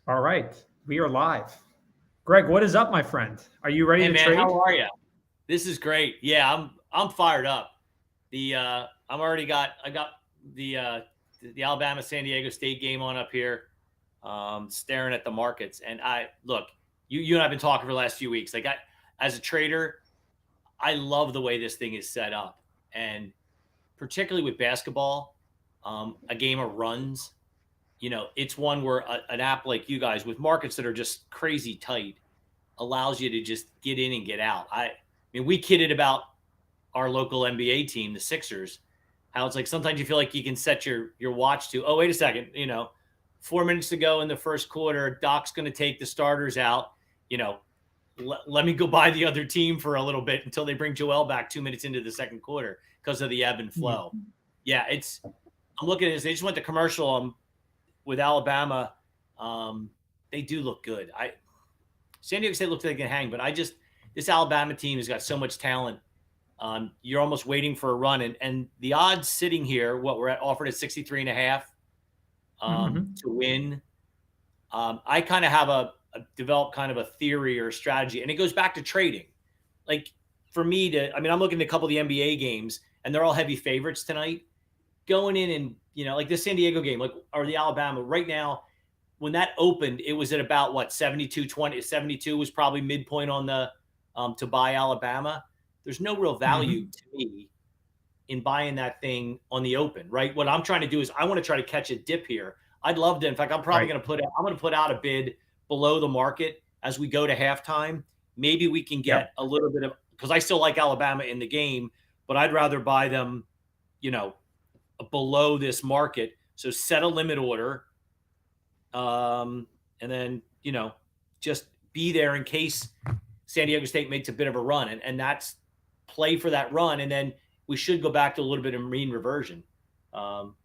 All right, we are live. Greg, what is up, my friend? Are you ready Hey to man, trade? how are you? This is great. Yeah, I'm fired up. I got the uh the Alabama San Diego State game on up here, staring at the markets. And I look, you and I've been talking for the last few weeks. As a trader, I love the way this thing is set up, and particularly with basketball, a game of runs. It's one where an app like you guys with markets that are just crazy tight allows you to just get in and get out. I mean, we kidded about our local NBA team, the Sixers, how it's like sometimes you feel like you can set your watch to, oh, wait a second, 4 minutes to go in the first quarter, Doc's going to take the starters out. You know, let me go buy the other team for a little bit until they bring Joel back 2 minutes into the second quarter because of the ebb and Mhm. flow. Yeah, I'm looking at this. They just went to commercial with Alabama. Um, they do look good. San Diego State looks like they can hang, but this Alabama team has got so much talent. You're almost waiting for a run, and the odds sitting here, what we're at offered at 63.5 Mhm. to win. I kind of have a developed kind of a theory or a strategy, and it goes back to trading. Like for me I'm looking at a couple of the NBA games, and they're all heavy favorites tonight. Going in and like this San Diego game, like or the Alabama right now, when that opened, it was at about what 72-20. 72 was probably midpoint on the to buy Alabama. There's no real value Mhm. to me in buying that thing on the open, right? What I'm trying to do is I want to try to catch a dip here. I'd love to. In fact, Right. I'm going to put out a bid below the market as we go to halftime. Maybe we can Yep. get a little bit of because I still like Alabama in the game, but I'd rather buy them, you know, below this market. So set a limit order, and then just be there in case San Diego State makes a bit of a run, and that's play for that run, and then we should go back to a little bit of mean reversion. Um,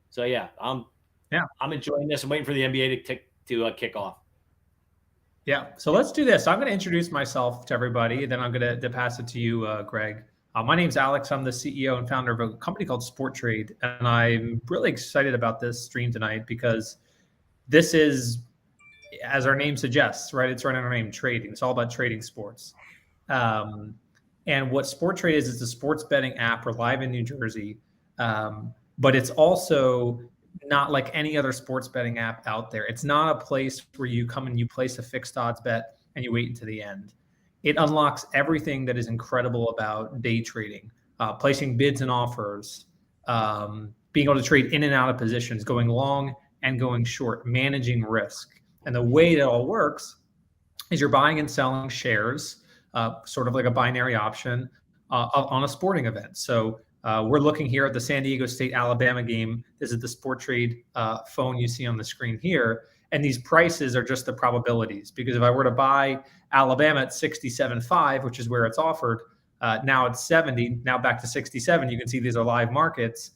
so yeah, Yeah. I'm enjoying this. I'm waiting for the NBA to kick off. Yeah. So let's do this. I'm going to introduce myself to everybody, and then I'm going to pass it to you, Greg. My name's Alex. I'm the CEO and founder of a company called Sporttrade, and I'm really excited about this stream tonight because this is, as our name suggests, right? It's right in our name, trading. It's all about trading sports. Um, and what Sporttrade is, it's a sports betting app. We're live in New Jersey, but it's also not like any other sports betting app out there. It's not a place where you come and you place a fixed odds bet and you wait until the end. It unlocks everything that is incredible about day trading, placing bids and offers, being able to trade in and out of positions, going long and going short, managing risk. And the way that all works is you're buying and selling shares, sort of like a binary option on a sporting event. So we're looking here at the San Diego State Alabama game. This is the Sporttrade phone you see on the screen here. And these prices are just the probabilities. Because if I were to buy Alabama at 67.5, which is where it's offered, now it's 70, now back to 67. You can see these are live markets.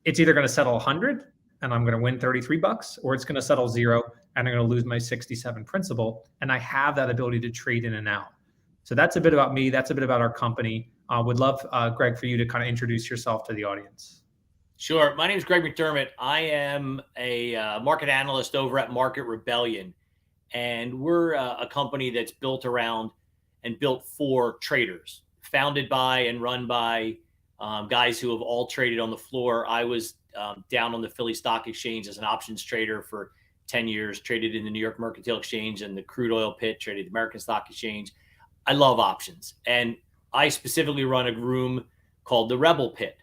It's either going to settle 100 and I'm going to win 33 bucks, or it's going to settle zero and I'm going to lose my 67 principal. And I have that ability to trade in and out. So that's a bit about me. That's a bit about our company. Would love, Greg, for you to kind of introduce yourself to the audience. Sure. My name is Greg McDermott. I am a market analyst over at Market Rebellion, and we're a company that's built around and built for traders, founded by and run by guys who have all traded on the floor. I was down on the Philly Stock Exchange as an options trader for 10 years, traded in the New York Mercantile Exchange and the crude oil pit, traded the American Stock Exchange. I love options. And I specifically run a room called the Rebel Pit.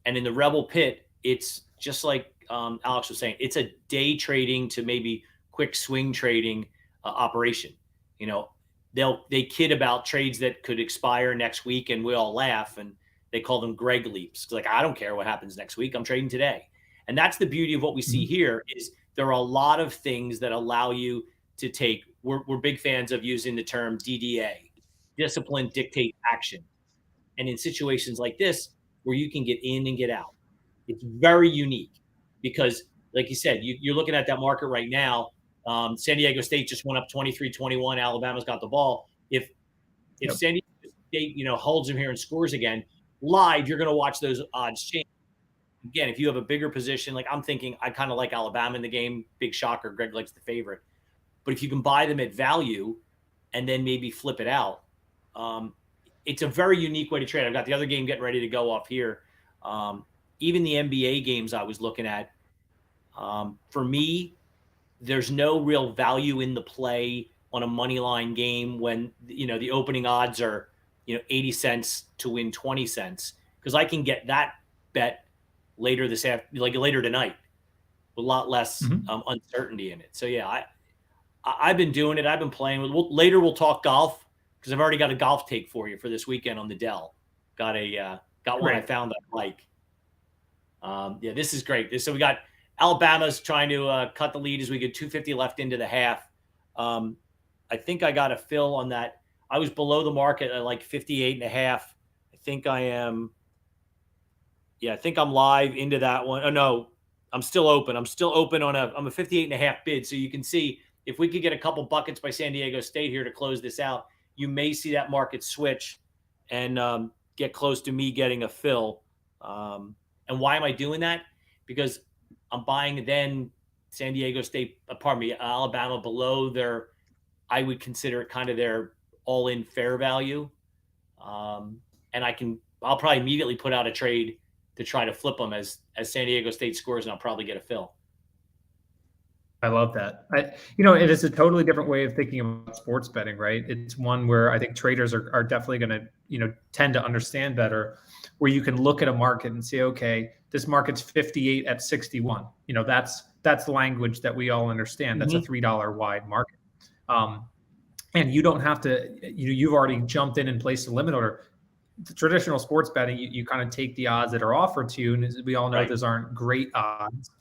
And in the Rebel Pit, it's just like Alex was saying, it's a day trading to maybe quick swing trading operation. You know, they kid about trades that could expire next week, and we all laugh, and they call them Greg leaps. Like, I don't care what happens next week. I'm trading today. And that's the beauty of what we see Mhm. here is there are a lot of things that allow you to take. We're big fans of using the term DDA, discipline dictate action. And in situations like this, where you can get in and get out, it's very unique because, like you said, you're looking at that market right now. San Diego State just went up 23-21. Alabama's got the ball. If Yep. San Diego State, holds them here and scores again, live, you're going to watch those odds change. again, if you have a bigger position, like I'm thinking, I kind of like Alabama in the game. Big shocker. Greg likes the favorite. But if you can buy them at value and then maybe flip it out, it's a very unique way to trade. I've got the other game getting ready to go off here. Even the NBA games I was looking at, for me, there's no real value in the play on a money line game when, the opening odds are, 80 cents to win 20 cents, because I can get that bet later later tonight with a lot less uncertainty in it. So yeah, I've been doing it. I've been playing with. Later we'll talk golf, because I've already got a golf take for you for this weekend on the Dell. Got one I found I like. Yeah, this is great. So we got Alabama's trying to cut the lead as we get 2:50 left into the half. I think I got a fill on that. I was below the market at like 58.5. I think I am. Yeah, I think I'm live into that one. Oh no, I'm still open. I'm a 58.5 bid. So you can see if we could get a couple buckets by San Diego State here to close this out, you may see that market switch and get close to me getting a fill. And why am I doing that? Because I'm buying then Alabama below their, I would consider it kind of their all-in fair value. And I'll probably immediately put out a trade to try to flip them as San Diego State scores, and I'll probably get a fill. I love that. It is a totally different way of thinking about sports betting, right? It's one where I think traders are definitely going to, tend to understand better, where you can look at a market and say, okay, this market's 58 at 61. That's language that we all understand. That's a $3 wide market. And you don't have to, you've already jumped in and placed a limit order. The traditional sports betting, you kind of take the odds that are offered to you. And as we all know, those aren't great odds.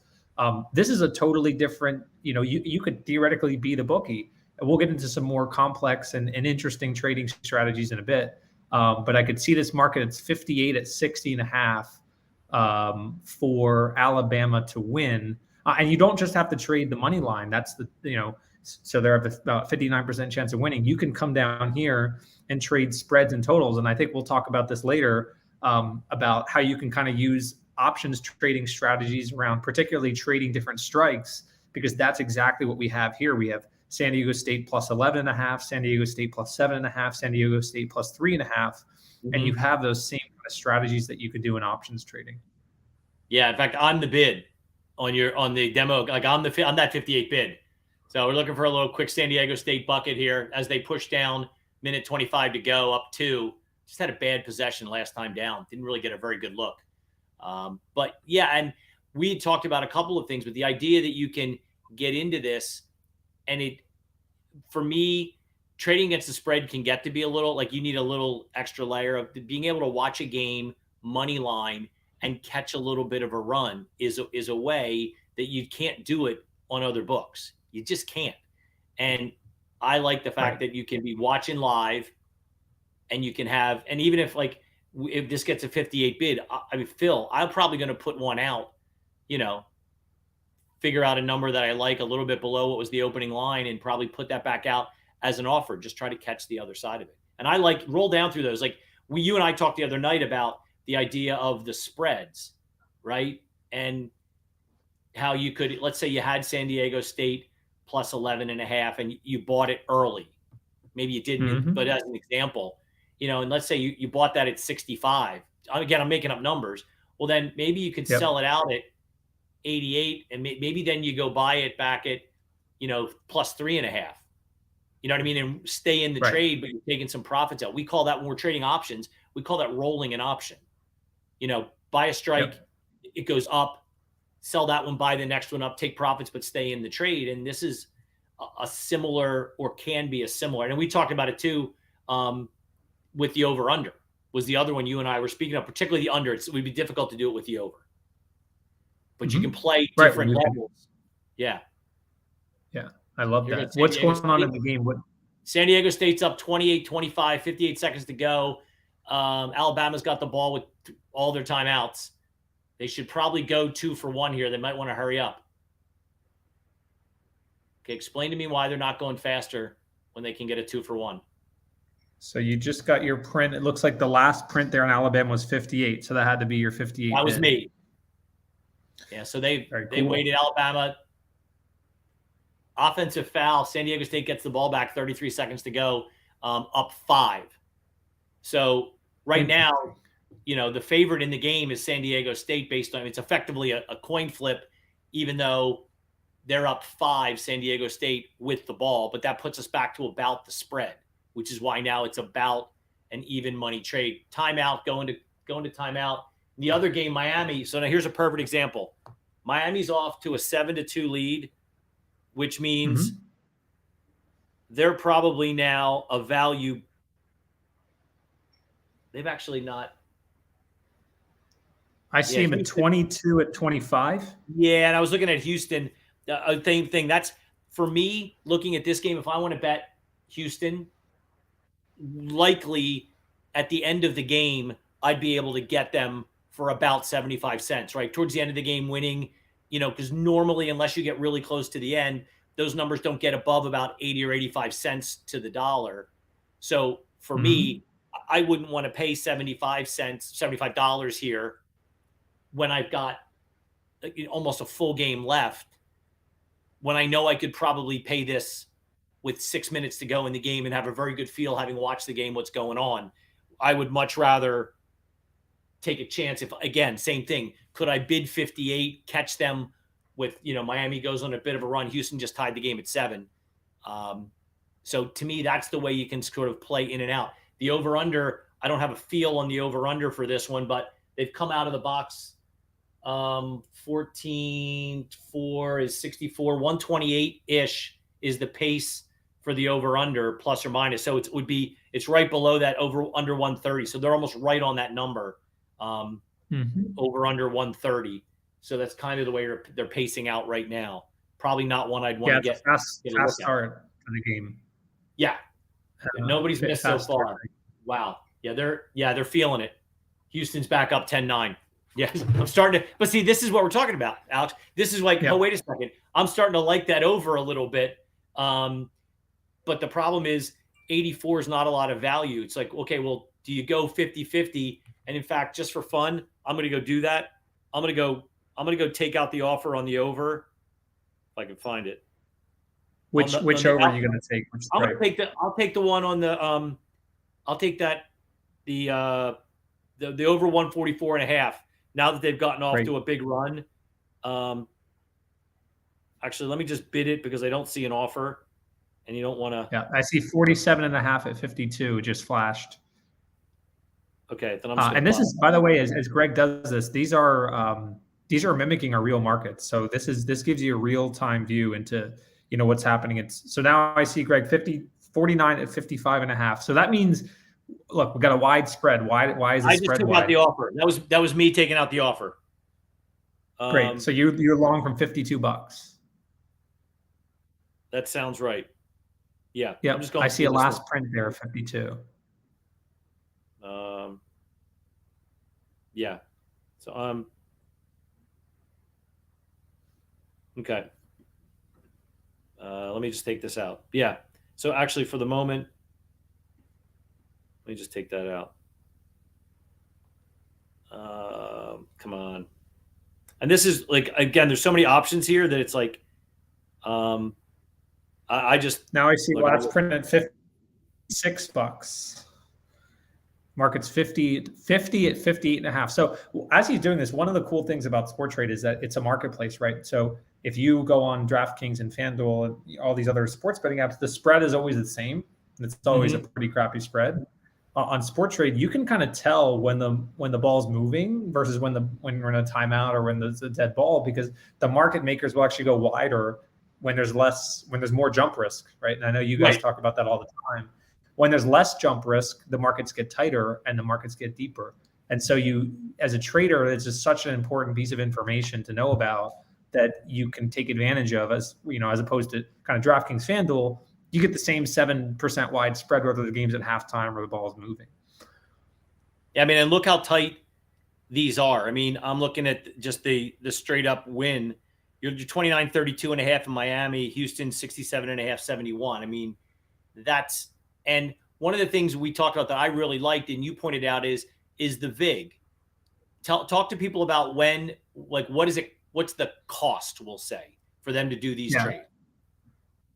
This is a totally different, you could theoretically be the bookie. And we'll get into some more complex and interesting trading strategies in a bit. But I could see this market, it's 58 at 60.5 for Alabama to win. And you don't just have to trade the money line. That's so they're at about 59% chance of winning. You can come down here and trade spreads and totals. And I think we'll talk about this later, about how you can kind of use options trading strategies around particularly trading different strikes, because that's exactly what we have here. We have San Diego State plus 11.5, San Diego State plus 7.5, San Diego State plus 3.5. And you have those same kind of strategies that you could do in options trading. Yeah. In fact, I'm the bid on the demo. Like I'm that 58 bid. So we're looking for a little quick San Diego State bucket here as they push down, minute 25 to go, up 2. Just had a bad possession last time down. Didn't really get a very good look. But yeah, and we had talked about a couple of things, but the idea that you can get into this, and for me, trading against the spread can get to be a little like you need a little extra layer of being able to watch a game, money line, and catch a little bit of a run is a way that you can't do it on other books. You just can't. And I like the fact that you can be watching live, and you can have, and even if this gets a 58 bid, Phil, I'm probably going to put one out, figure out a number that I like a little bit below what was the opening line, and probably put that back out as an offer. Just try to catch the other side of it. And I roll down through those. You and I talked the other night about the idea of the spreads, right? And how you could, let's say you had San Diego State plus 11.5 and you bought it early. Maybe you didn't, but as an example, and let's say you bought that at 65. Again, I'm making up numbers. Well, then maybe you could sell it out at 88, and maybe then you go buy it back at, plus 3.5. You know what I mean? And stay in the trade, but you're taking some profits out. We call that, when we're trading options, we call that rolling an option. Buy a strike, it goes up, sell that one, buy the next one up, take profits, but stay in the trade. And this is a similar, or can be a similar. And we talked about it too, with the over-under was the other one you and I were speaking of, particularly the under. It would be difficult to do it with the over. But you can play different levels. Yeah. Yeah, I love that. What's going on in the game? San Diego State's up 28-25, 58 seconds to go. Alabama's got the ball with all their timeouts. They should probably go 2 for 1 here. They might want to hurry up. Okay, explain to me why they're not going faster when they can get a 2 for 1. So you just got your print. It looks like the last print there in Alabama was 58. So that had to be your 58. That was me. Yeah, so they cool. waited. Alabama, offensive foul. San Diego State gets the ball back, 33 seconds to go, up 5. So right now, the favorite in the game is San Diego State based on it's effectively a coin flip, even though they're up 5, San Diego State with the ball. But that puts us back to about the spread, which is why now it's about an even money trade. Timeout, going to timeout. The other game, Miami. So now here's a perfect example. Miami's off to a 7-2 lead, which means they're probably now a value. They've actually not. I see him at 22 at 25. Yeah, and I was looking at Houston. Same thing. That's for me. Looking at this game, if I want to bet Houston, likely at the end of the game, I'd be able to get them for about 75 cents, right? Towards the end of the game, winning, because normally, unless you get really close to the end, those numbers don't get above about 80 or 85 cents to the dollar. So for me, I wouldn't want to pay 75 cents, $75 here when I've got almost a full game left, when I know I could probably pay this with 6 minutes to go in the game and have a very good feel having watched the game, what's going on. I would much rather take a chance. If, again, same thing, could I bid 58, catch them with, Miami goes on a bit of a run. Houston just tied the game at 7. So to me, that's the way you can sort of play in and out. The over-under, I don't have a feel on the over-under for this one, but they've come out of the box. 14-4 is 64. 128-ish is the pace for the over-under, plus or minus. So it's right below that under 130. So they're almost right on that number. Over-under 130. So that's kind of the way they're pacing out right now. Probably not one I'd want to get. Fast start to the game. Yeah. Nobody's missed so far. Start. Wow. Yeah, they're feeling it. Houston's back up 10-9. Yes, I'm starting to. But see, this is what we're talking about, Alex. This is like, oh, wait a second. I'm starting to like that over a little bit. But the problem is 84 is not a lot of value. It's like, okay, well, do you go 50-50? And in fact, just for fun, I'm going to go do that. I'm going to go take out the offer on the over, if I can find it. Which over are you going to take? I'll take the one on the I'll take that the over 144.5. Now that they've gotten off to a big run. Actually, let me just bid it because I don't see an offer, and you don't want to. Yeah, I see 47.5 at 52. It just flashed. Okay, then and this is, by the way, as Greg does this, these are mimicking our real markets. So this gives you a real time view into what's happening. So now I see Greg 49 at 55.5. So that means, look, we've got a wide spread. Why is the spread wide? I just took out the offer. That was me taking out the offer. Great. So you're long from $52. That sounds right. Yeah. Yeah. I see a last print there of 52. Yeah. So okay. Let me just take this out. Yeah. So actually, for the moment, let me just take that out. Come on. And this is like, again, there's so many options here that it's like, I just. Now I see last print at $56. Market's 50 at 58.5. So as he's doing this, one of the cool things about Sporttrade is that it's a marketplace, right? So if you go on DraftKings and FanDuel and all these other sports betting apps, the spread is always the same. It's always a pretty crappy spread. On Sporttrade, you can kind of tell when the ball's moving versus when we're in a timeout or when there's a dead ball, because the market makers will actually go wider when there's more jump risk, right? And I know you guys talk about that all the time. When there's less jump risk, the markets get tighter and the markets get deeper. And so you, as a trader, it's just such an important piece of information to know about that you can take advantage of, as opposed to kind of DraftKings, FanDuel. You get the same 7% wide spread whether the game's at halftime or the ball is moving. Yeah, I mean, and look how tight these are. I mean, I'm looking at just the straight up win. You're 29-32.5 in Miami, Houston 67.5, 71. I mean, and one of the things we talked about that I really liked and you pointed out is the VIG. Talk to people about what what's the cost, we'll say, for them to do these Yeah. trades?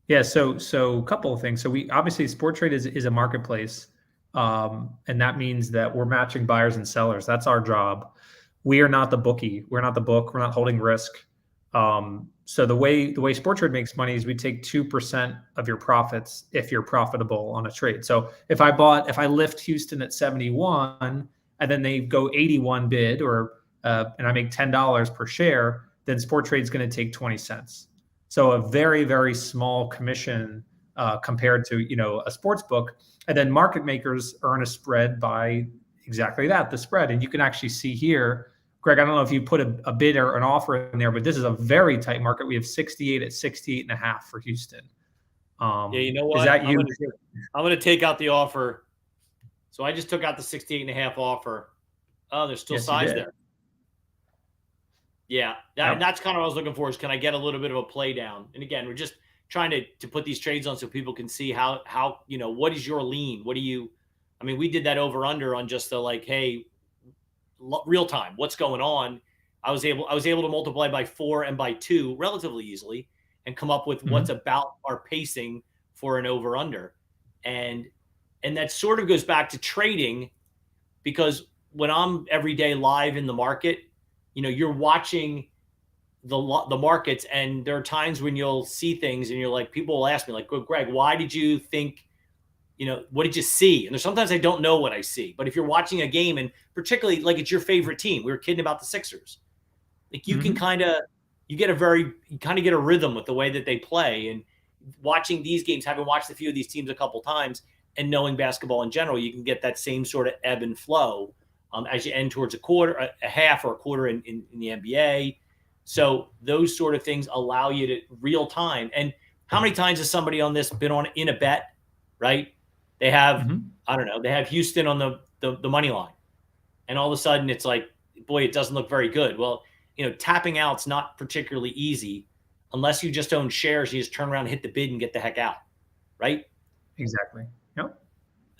Yeah. So a couple of things. So we obviously Sporttrade is a marketplace. And that means that we're matching buyers and sellers. That's our job. We are not the bookie. We're not the book. We're not holding risk. So the way Sporttrade makes money is we take 2% of your profits if you're profitable on a trade. So if I lift Houston at 71 and then they go 81 bid and I make $10 per share, then Sporttrade is going to take 20 cents. So a very, very small commission compared to a sports book. And then market makers earn a spread by exactly that, the spread. And you can actually see here, Greg, I don't know if you put a bid or an offer in there, but this is a very tight market. We have 68 at 68.5 for Houston. Yeah, you know what? Is that you? I'm going to take out the offer. So I just took out the 68.5 offer. Oh, there's still size there. Yeah, that's kind of what I was looking for, is can I get a little bit of a play down? And again, we're just trying to put these trades on so people can see how what is your lean? What do you – I mean, we did that over-under on just the like, hey, real time, what's going on? I was able to multiply by 4 and by 2 relatively easily and come up with what's about our pacing for an over-under. And that sort of goes back to trading, because when I'm every day live in the market – you're watching the markets, and there are times when you'll see things and you're like, people will ask me like, Greg, why did you think, what did you see? And there's sometimes I don't know what I see, but if you're watching a game, and particularly like it's your favorite team, we were kidding about the Sixers. Like you can you get a rhythm with the way that they play, and watching these games, having watched a few of these teams a couple times and knowing basketball in general, you can get that same sort of ebb and flow. As you end towards a quarter, a half, or a quarter in the NBA. So those sort of things allow you to real time. And how many times has somebody on this been in a bet, right? They have, I don't know, they have Houston on the money line. And all of a sudden it's like, boy, it doesn't look very good. Well, tapping out's not particularly easy unless you just own shares. You just turn around and hit the bid and get the heck out, right? Exactly. Yep.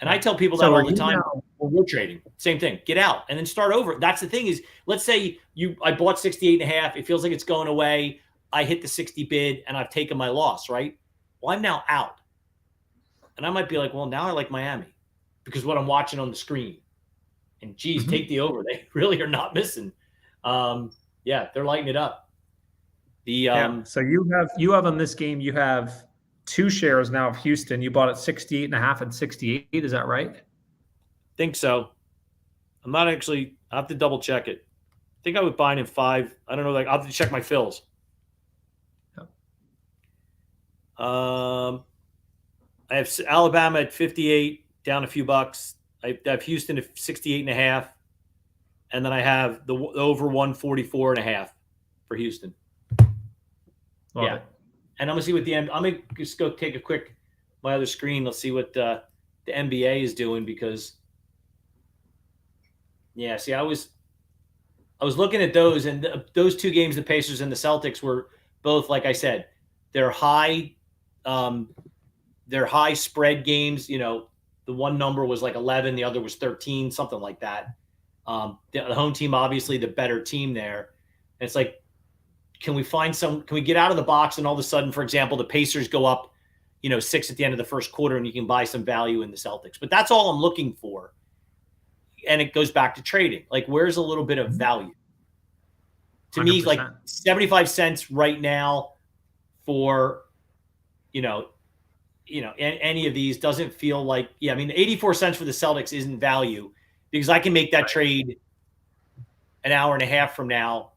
And I tell people that all the time when we're trading, same thing, get out and then start over. That's the thing is, let's say I bought 68.5. It feels like it's going away. I hit the 60 bid and I've taken my loss, right? Well, I'm now out. And I might be like, well, now I like Miami because what I'm watching on the screen. And geez, take the over. They really are not missing. Yeah, they're lighting it up. So you have on this game, you have 2 shares now of Houston. You bought at 68.5 and 68. Is that right? Think so. I'm not actually. I have to double check it. I think I was buying in 5. I don't know. Like, I'll have to check my fills. Yep. I have Alabama at 58, down a few bucks. I have Houston at 68.5, and then I have the over 144.5 for Houston. Love it. And I'm gonna see what I'm gonna just go take my other screen. Let's see what the NBA is doing, because see, I was looking at those, and those 2 games, the Pacers and the Celtics, were both, like I said, they're high spread games. The one number was like 11, the other was 13, something like that. The home team, obviously the better team there. And it's like, can we get out of the box, and all of a sudden, for example, the Pacers go up, 6 at the end of the first quarter, and you can buy some value in the Celtics. But that's all I'm looking for. And it goes back to trading. Like, where's a little bit of value? To 100%. Me, like 75 cents right now for, any of these doesn't feel like, 84 cents for the Celtics isn't value, because I can make that trade an hour and a half from now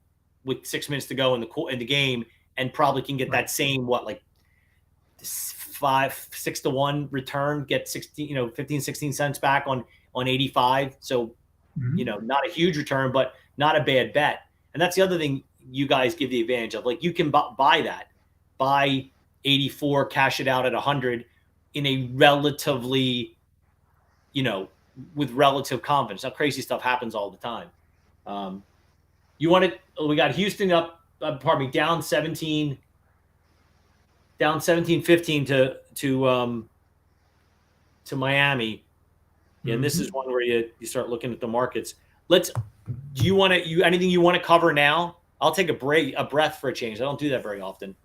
with 6 minutes to go in the game, and probably can get that same, 5-6 to 1 return, get 15, 16 cents back on 85. So, not a huge return, but not a bad bet. And that's the other thing you guys give the advantage of. Like, you can buy 84, cash it out at 100 in a relatively, with relative confidence. Now, crazy stuff happens all the time. We got Houston up, down 17, 15 to Miami. And this is one where you start looking at the markets. Anything you want to cover now I'll take a breath for a change. I don't do that very often.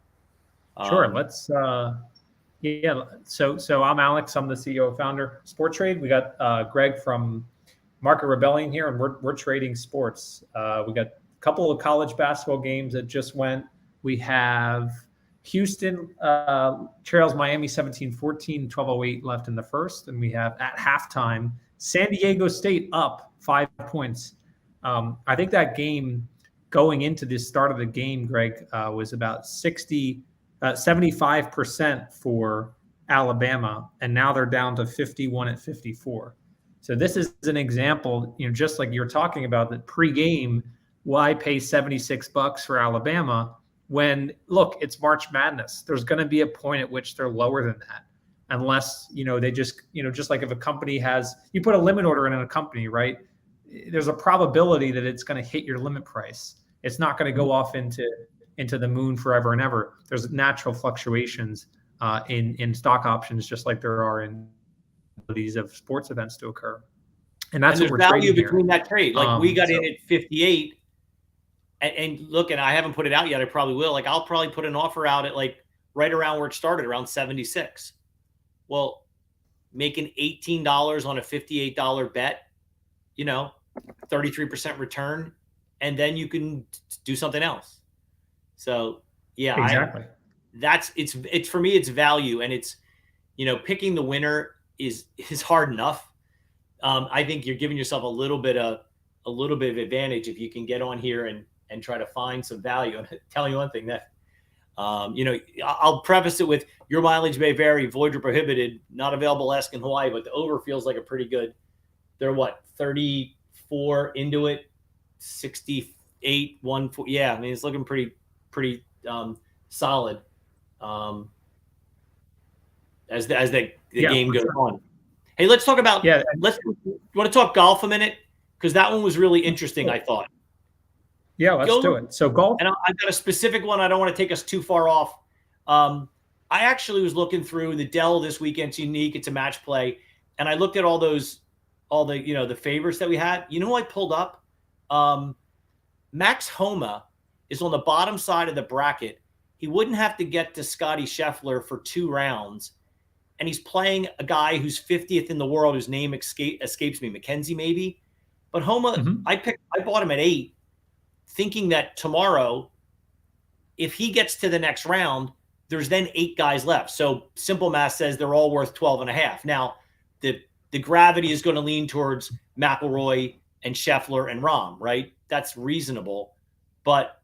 Sure. Let's yeah. So I'm Alex. I'm the CEO and founder of Sporttrade. We got Greg from Market Rebellion here, and we're trading sports. We got a couple of college basketball games that just went. We have Houston trails Miami 17-14, 12:08 left in the first, and we have at halftime San Diego State up 5 points. I think that game going into the start of the game, Greg, was about 75% for Alabama, and now they're down to 51 at 54. So this is an example, just like you're talking about, that pre-game, why pay $76 for Alabama when, look, it's March Madness. There's going to be a point at which they're lower than that, unless they just like if a company has, you put a limit order in a company, right? There's a probability that it's going to hit your limit price. It's not going to go off into the moon forever and ever. There's natural fluctuations in stock options, just like there are in these of sports events to occur. And that's what we're value trading between here. That trade. Like we got in at 58, and look, and I haven't put it out yet. I probably will. Like I'll probably put an offer out at like right around where it started, around 76. Well, making $18 on a $58 bet, 33% return, and then you can do something else. So yeah, exactly. It's for me, it's value, and it's, picking the winner is hard enough. I think you're giving yourself a little bit of advantage if you can get on here and try to find some value. And telling you one thing that, I'll preface it with your mileage may vary, void or prohibited, not available, ask in Hawaii, but the over feels like a pretty good. They're 34 into it, 68, 1. Yeah, I mean it's looking pretty solid as the game goes on. Hey, let's talk about. You want to talk golf a minute, because that one was really interesting. I thought. Yeah, let's do it. So golf, and I've got a specific one. I don't want to take us too far off. I actually was looking through the Dell this weekend's unique. It's a match play, and I looked at all the the favorites that we had. You know who I pulled up? Max Homa is on the bottom side of the bracket. He wouldn't have to get to Scotty Scheffler for 2 rounds. And he's playing a guy who's 50th in the world, whose name escapes me, Mackenzie maybe. But Homa, I bought him at 8, thinking that tomorrow, if he gets to the next round, there's then 8 guys left. So simple math says they're all worth 12.5. Now, the gravity is going to lean towards McIlroy and Scheffler and Rahm, right? That's reasonable. But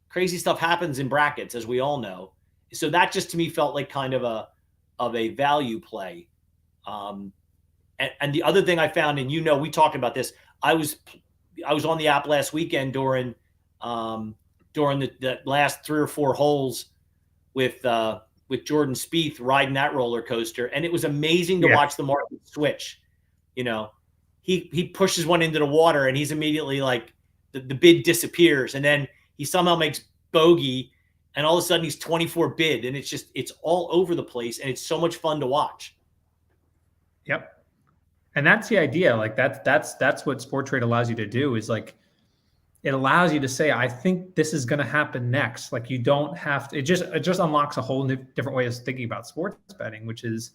crazy stuff happens in brackets, as we all know. So that just to me felt like kind of a value play. And the other thing I found, and we talked about this, I was on the app last weekend during the last 3 or 4 holes with Jordan Spieth riding that roller coaster, and it was amazing to watch the market switch. He pushes one into the water, and he's immediately like the bid disappears, and then he somehow makes bogey, and all of a sudden he's 24 bid, and it's all over the place, and it's so much fun to watch. Yep. And that's the idea. Like that's what Sporttrade allows you to do, is like, it allows you to say, I think this is going to happen next. Like you don't have to, it just unlocks a whole different way of thinking about sports betting, which is,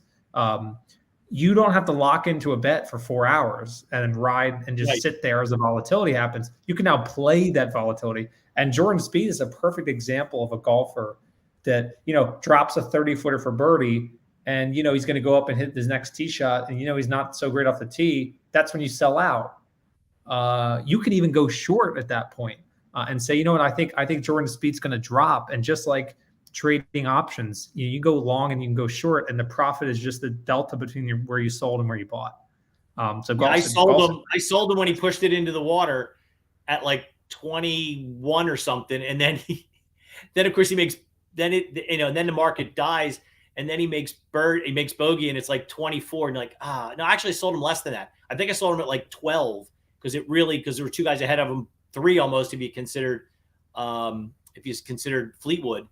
you don't have to lock into a bet for 4 hours and ride and just sit there as the volatility happens. You can now play that volatility. And Jordan Spieth is a perfect example of a golfer that, drops a 30-footer for birdie, and, he's going to go up and hit his next tee shot, and, he's not so great off the tee. That's when you sell out. You can even go short at that point and say, what, I think Jordan Spieth's going to drop. And just like trading options, you go long and you can go short, and the profit is just the delta between where you sold and where you bought. I sold him when he pushed it into the water at like 21 or something, and then then of course he makes, then the market dies, and then he makes bogey, and it's like 24, and you're like, no, I actually sold him less than that. I think I sold him at like 12 because there were 2 guys ahead of him, 3 almost if you considered Fleetwood.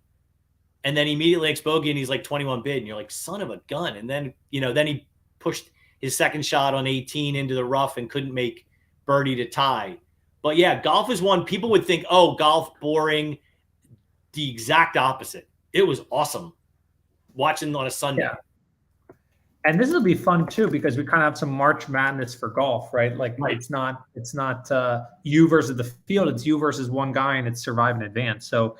And then he immediately makes bogey, and he's like 21 bid, and you're like, son of a gun. And then, then he pushed his second shot on 18 into the rough and couldn't make birdie to tie. But yeah, golf is one people would think, oh, golf boring. The exact opposite. It was awesome watching on a Sunday. Yeah. And this will be fun too because we kind of have some March Madness for golf, right? Like Right. it's not you versus the field; it's you versus one guy, and it's survive in advance. So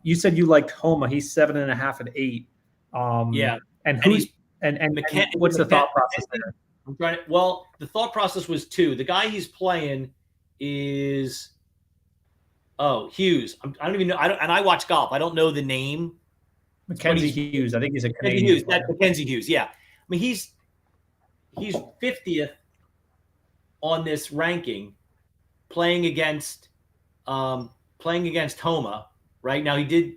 you said you liked Homa; he's 7.5 and 8. Yeah, and who and what's the thought process there? I'm trying to, well, the thought process was two. The guy he's playing is Hughes. I don't even know. I watch golf. I don't know the name. Mackenzie Hughes. I think he's a Canadian. Hughes. That's Mackenzie Hughes. Yeah. I mean, he's 50th on this ranking, playing against Homa. Right now, he did,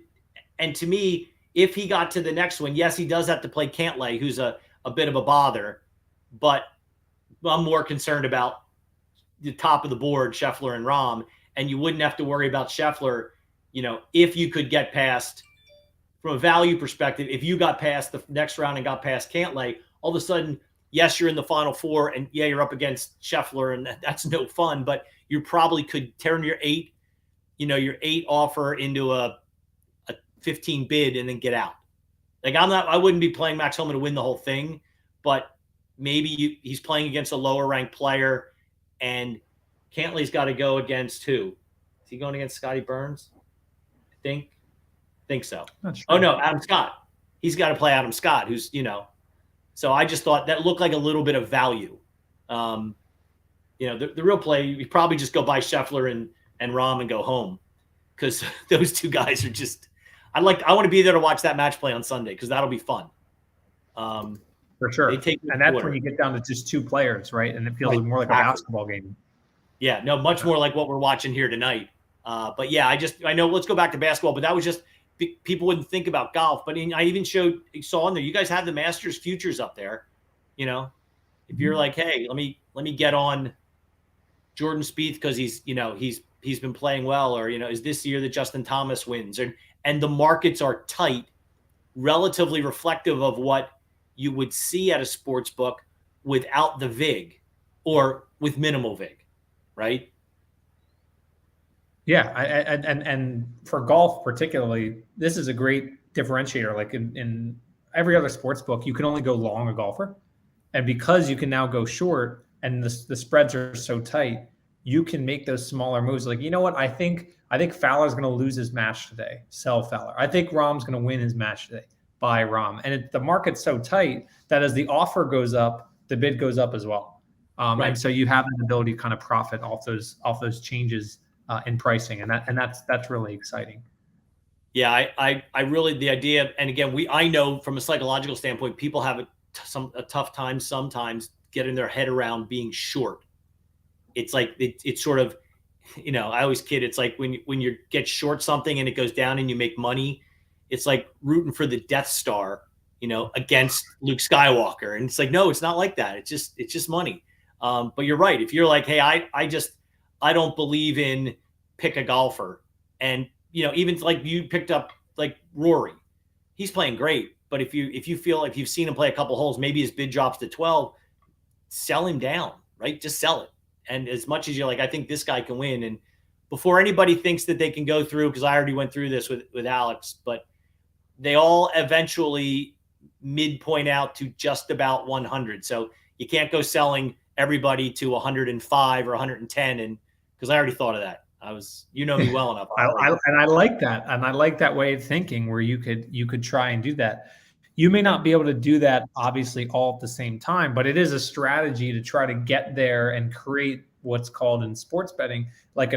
and to me, if he got to the next one, yes, he does have to play Cantlay, who's a bit of a bother, but I'm more concerned about the top of the board, Scheffler and Rahm, and you wouldn't have to worry about Scheffler, if you could get past. From a value perspective, if you got past the next round and got past Cantlay, all of a sudden, yes, you're in the final four, and yeah, you're up against Scheffler, and that's no fun. But you probably could turn your 8 offer into a 15 bid and then get out. Like I wouldn't be playing Max Homa to win the whole thing, but maybe he's playing against a lower ranked player, and Cantlay's got to go against who? Is he going against Scotty Burns? I think so. Sure. Oh no, Adam Scott. He's got to play Adam Scott, who's So I just thought that looked like a little bit of value. The real play, you probably just go buy Scheffler and Rahm and go home, because those two guys are just. I want to be there to watch that match play on Sunday because that'll be fun. For sure. And that's when you get down to just two players, right? And it feels more like a basketball game. Yeah, no, much more like what we're watching here tonight. But yeah, I know. Let's go back to basketball, but that was just. People wouldn't think about golf, but I even saw on there. You guys have the Masters futures up there. If you're like, hey, let me get on Jordan Spieth because he's been playing well, or is this year that Justin Thomas wins, and the markets are tight, relatively reflective of what you would see at a sports book without the VIG or with minimal VIG, right? Yeah, and for golf particularly, this is a great differentiator. Like in every other sports book, you can only go long a golfer, and because you can now go short, and the spreads are so tight, you can make those smaller moves. Like, you know what? I think Fowler's going to lose his match today. Sell Fowler. I think Rahm's going to win his match today. Buy Rahm. And the market's so tight that as the offer goes up, the bid goes up as well. Right. And so you have an ability to kind of profit off those changes in pricing, and that's really exciting. Yeah, I really, the idea, and again, I know from a psychological standpoint, people have a tough time sometimes getting their head around being short. It's like it's sort of, I always kid. It's like when you get short something and it goes down and you make money. It's like rooting for the Death Star, against Luke Skywalker, and it's like, no, it's not like that. It's just money. But you're right. If you're like, hey, I don't believe in pick a golfer. And, even like you picked up like Rory, he's playing great. But if you feel like you've seen him play a couple holes, maybe his bid drops to 12, sell him down, right? Just sell it. And as much as you're like, I think this guy can win. And before anybody thinks that they can go through, because I already went through this with Alex, but they all eventually midpoint out to just about 100. So you can't go selling everybody to 105 or 110. And because I already thought of that. Me well enough. I like that. And I like that way of thinking where you could try and do that. You may not be able to do that obviously all at the same time, but it is a strategy to try to get there and create what's called in sports betting, like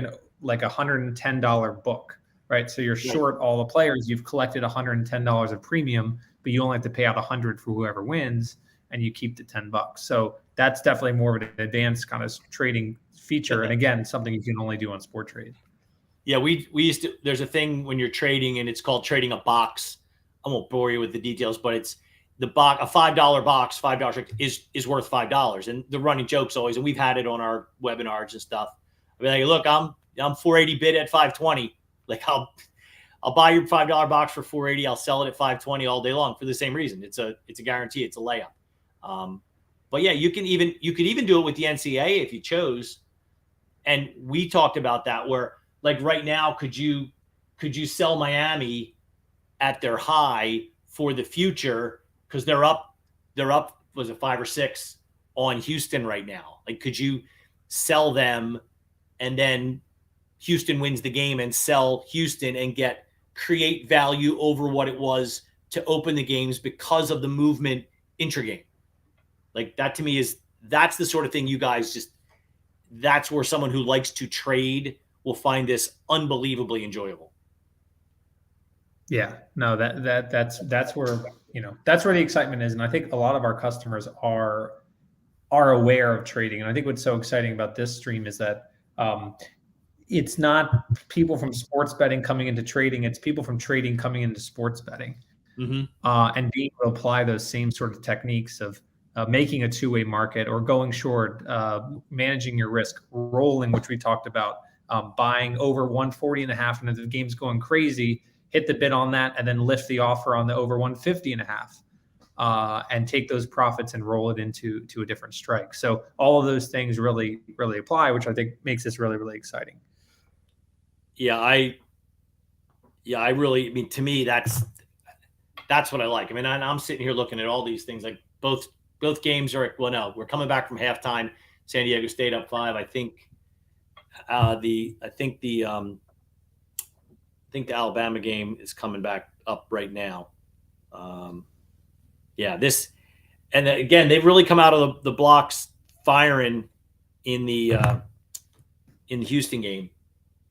$110 book, right? So you're short all the players, you've collected $110 of premium, but you only have to pay out 100 for whoever wins, and you keep the $10. So that's definitely more of an advanced kind of trading feature. And again, something you can only do on Sporttrade. Yeah, we used to, there's a thing when you're trading and it's called trading a box. I won't bore you with the details, but it's the box, a $5 box, $5 is worth $5. And the running joke's always, and we've had it on our webinars and stuff. I'll be like, look, I'm 480 bid at 520. Like I'll buy your $5 box for 480. I'll sell it at 520 all day long for the same reason. It's a guarantee. It's a layup. But yeah, you could even do it with the NCAA if you chose. And we talked about that where like right now, could you sell Miami at their high for the future? Cause they're up, was it 5 or 6 on Houston right now? Like, could you sell them and then Houston wins the game and sell Houston and create value over what it was to open the games because of the movement intra-game? Like that to me that's the sort of thing you guys that's where someone who likes to trade will find this unbelievably enjoyable. Yeah, no, that's where, that's where the excitement is. And I think a lot of our customers are aware of trading. And I think what's so exciting about this stream is that it's not people from sports betting coming into trading. It's people from trading coming into sports betting. And being able to apply those same sort of techniques of making a two-way market or going short, managing your risk, rolling, which we talked about, buying over 140.5, and if the game's going crazy, hit the bid on that and then lift the offer on the over 150.5, and take those profits and roll it into a different strike. So all of those things really, really apply, which I think makes this really, really exciting. I mean, to me, that's what I like. I mean, I'm sitting here looking at all these things. Like both games are, well, no, we're coming back from halftime. San Diego State up 5. I think the Alabama game is coming back up right now. This, and again, they've really come out of the blocks firing in the Houston game.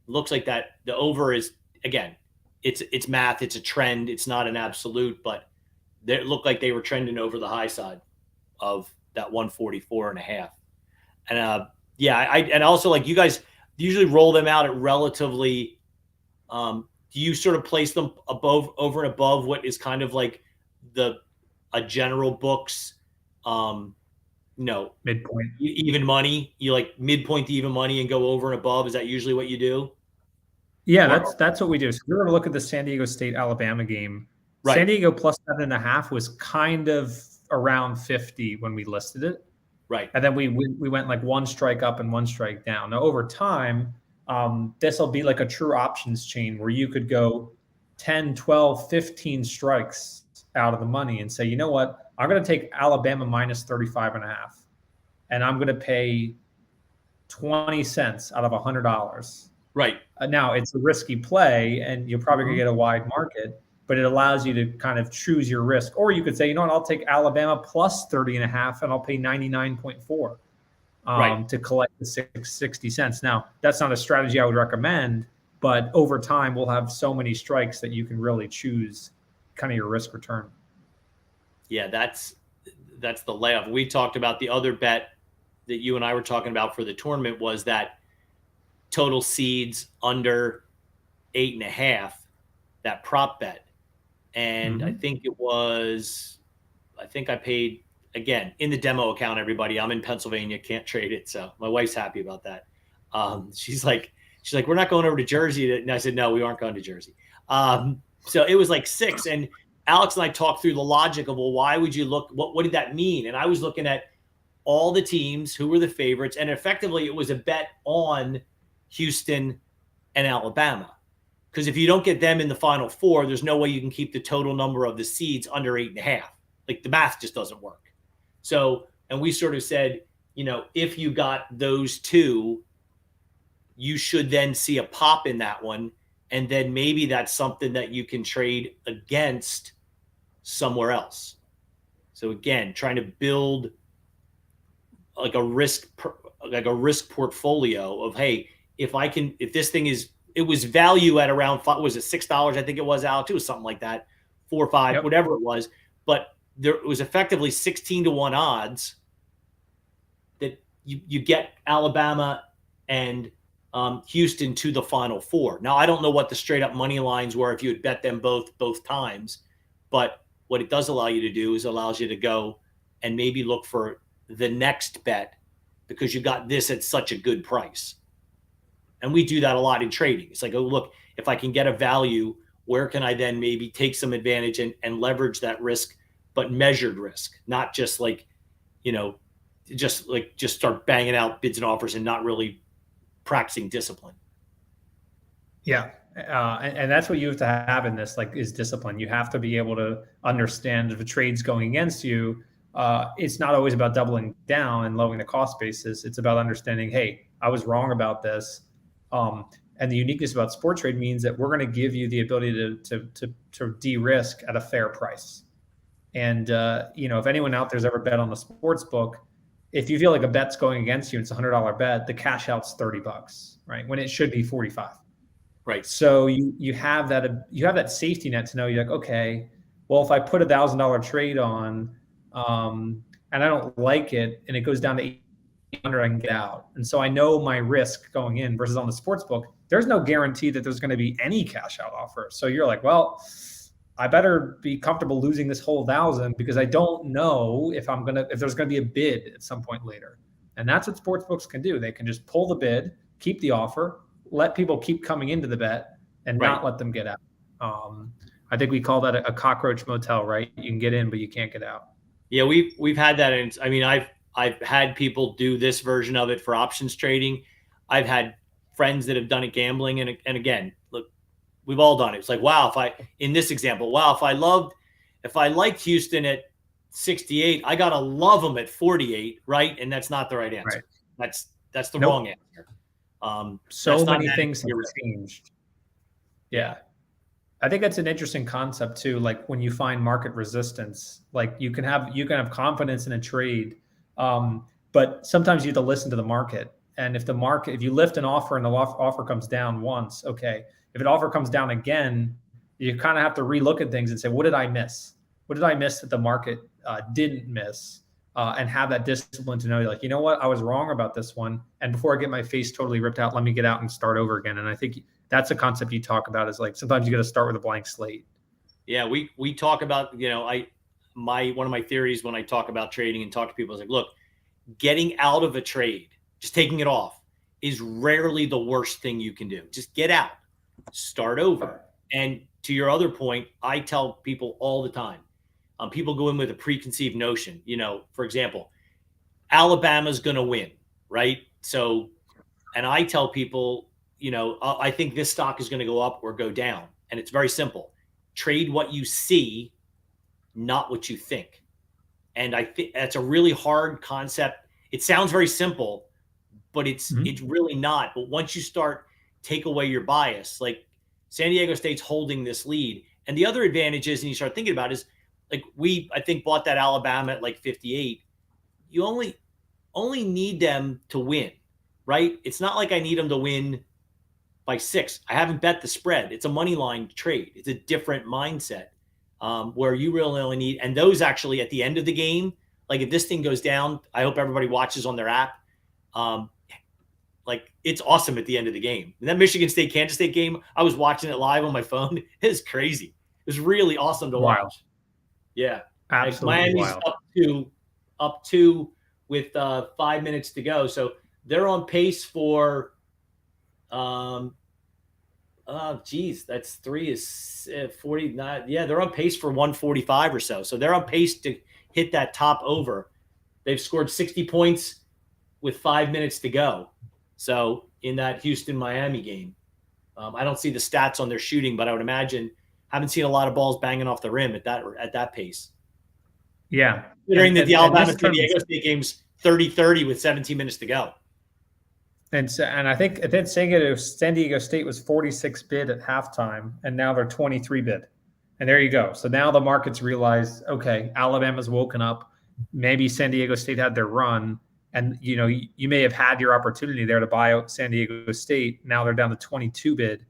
Looks like that the over is, again, it's math, it's a trend, it's not an absolute, but it looked like they were trending over the high side of that 144.5. And and also, like, you guys usually roll them out at relatively do you sort of place them over and above what is kind of like a general books midpoint even money? You like midpoint to even money and go over and above? Is that usually what you do? Yeah, that's what we do. So we're going to look at the San Diego State Alabama game. Right. San Diego plus 7.5 was kind of around 50 when we listed it. Right. And then we went like one strike up and one strike down. Now over time, this will be like a true options chain where you could go 10, 12, 15 strikes out of the money and say, you know what, I'm going to take Alabama minus 35.5, and I'm going to pay 20 cents out of $100. Right. Now it's a risky play, and you're probably going to get a wide market, but it allows you to kind of choose your risk. Or you could say, you know what, I'll take Alabama plus 30.5, and I'll pay 99.4 to collect the 60 cents. Now, that's not a strategy I would recommend, but over time, we'll have so many strikes that you can really choose kind of your risk return. Yeah, that's the layup. We talked about the other bet that you and I were talking about for the tournament was that total seeds under 8.5, that prop bet. And I think I paid, again, in the demo account, everybody, I'm in Pennsylvania, can't trade it. So my wife's happy about that. She's like, we're not going over to Jersey. And I said, no, we aren't going to Jersey. So it was like 6. And Alex and I talked through the logic of, well, why would you look, what did that mean? And I was looking at all the teams who were the favorites. And effectively it was a bet on Houston and Alabama. Because if you don't get them in the Final Four, there's no way you can keep the total number of the seeds under 8.5. Like the math just doesn't work. So, and we sort of said, if you got those two, you should then see a pop in that one. And then maybe that's something that you can trade against somewhere else. So again, trying to build like a risk portfolio of, hey, if this thing it was value at around, was it $6? I think it was, Alex. It was something like that, 4 or 5, whatever it was. But it was effectively 16-1 odds that you get Alabama and Houston to the Final Four. Now, I don't know what the straight up money lines were if you had bet them both times, but what it does allow you to do is allows you to go and maybe look for the next bet because you got this at such a good price. And we do that a lot in trading. It's like, oh, look, if I can get a value, where can I then maybe take some advantage and leverage that risk, but measured risk, not just like, just start banging out bids and offers and not really practicing discipline. Yeah. And that's what you have to have in this, like, is discipline. You have to be able to understand if a trade's going against you. It's not always about doubling down and lowering the cost basis. It's about understanding, hey, I was wrong about this. And the uniqueness about Sporttrade means that we're going to give you the ability to de-risk at a fair price. And if anyone out there's ever bet on a sports book, if you feel like a bet's going against you, it's a $100 bet, the cash out's $30, right? When it should be 45. Right. So you have that safety net to know you're like, okay, well, if I put $1,000 trade on, and I don't like it, and it goes down to 800, I can get out. And so I know my risk going in versus on the sports book, there's no guarantee that there's going to be any cash out offer. So you're like, well, I better be comfortable losing this whole 1,000 because I don't know if there's going to be a bid at some point later. And that's what sports books can do. They can just pull the bid, keep the offer, let people keep coming into the bet, and not let them get out. I think we call that a cockroach motel, right? You can get in, but you can't get out. Yeah, we've had that. I mean, I've had people do this version of it for options trading. I've had friends that have done it gambling, and again, look, we've all done it. It's like, wow, in this example, wow, if I liked Houston at 68, I gotta love them at 48, right? And that's not the right answer. Right. That's the wrong answer. So many things have changed. Yeah. I think that's an interesting concept too. Like when you find market resistance, like you can have confidence in a trade, but sometimes you have to listen to the market. And if you lift an offer and the offer comes down once, okay. If an offer comes down again, you kind of have to relook at things and say, what did I miss? What did I miss that the market didn't miss? And have that discipline to know, like, you know what, I was wrong about this one. And before I get my face totally ripped out, let me get out and start over again. And I think that's a concept you talk about, is like, sometimes you got to start with a blank slate. Yeah. We talk about, one of my theories when I talk about trading and talk to people is like, look, getting out of a trade, just taking it off, is rarely the worst thing you can do. Just get out, start over. And to your other point, I tell people all the time, people go in with a preconceived notion. For example, Alabama's going to win, right? So, and I tell people, I think this stock is going to go up or go down. And it's very simple. Trade what you see, not what you think. And I think that's a really hard concept. It sounds very simple, but it's really not. But once you take away your bias, like San Diego State's holding this lead. And the other advantage is, and you start thinking about is, like, I think bought that Alabama at like 58. You only need them to win, right? It's not like I need them to win by 6. I haven't bet the spread. It's a money line trade. It's a different mindset where you really only need, and those actually at the end of the game, like if this thing goes down, I hope everybody watches on their app. Like it's awesome at the end of the game. And that Michigan State, Kansas State game, I was watching it live on my phone. It's crazy. It was really awesome to watch. Yeah. Absolutely. Like Miami's up two with 5 minutes to go. So they're on pace for, that's 3 is 49. Yeah. They're on pace for 145 or so. So they're on pace to hit that top over. They've scored 60 points with 5 minutes to go. So in that Houston-Miami game, I don't see the stats on their shooting, but I would imagine haven't seen a lot of balls banging off the rim at that pace. Yeah. Considering that the Alabama-San Diego State game's 30-30 with 17 minutes to go. And I think San Diego State was 46 bid at halftime, and now they're 23 bid. And there you go. So now the markets realize, okay, Alabama's woken up. Maybe San Diego State had their run. And, you may have had your opportunity there to buy out San Diego State. Now they're down to 22 bid.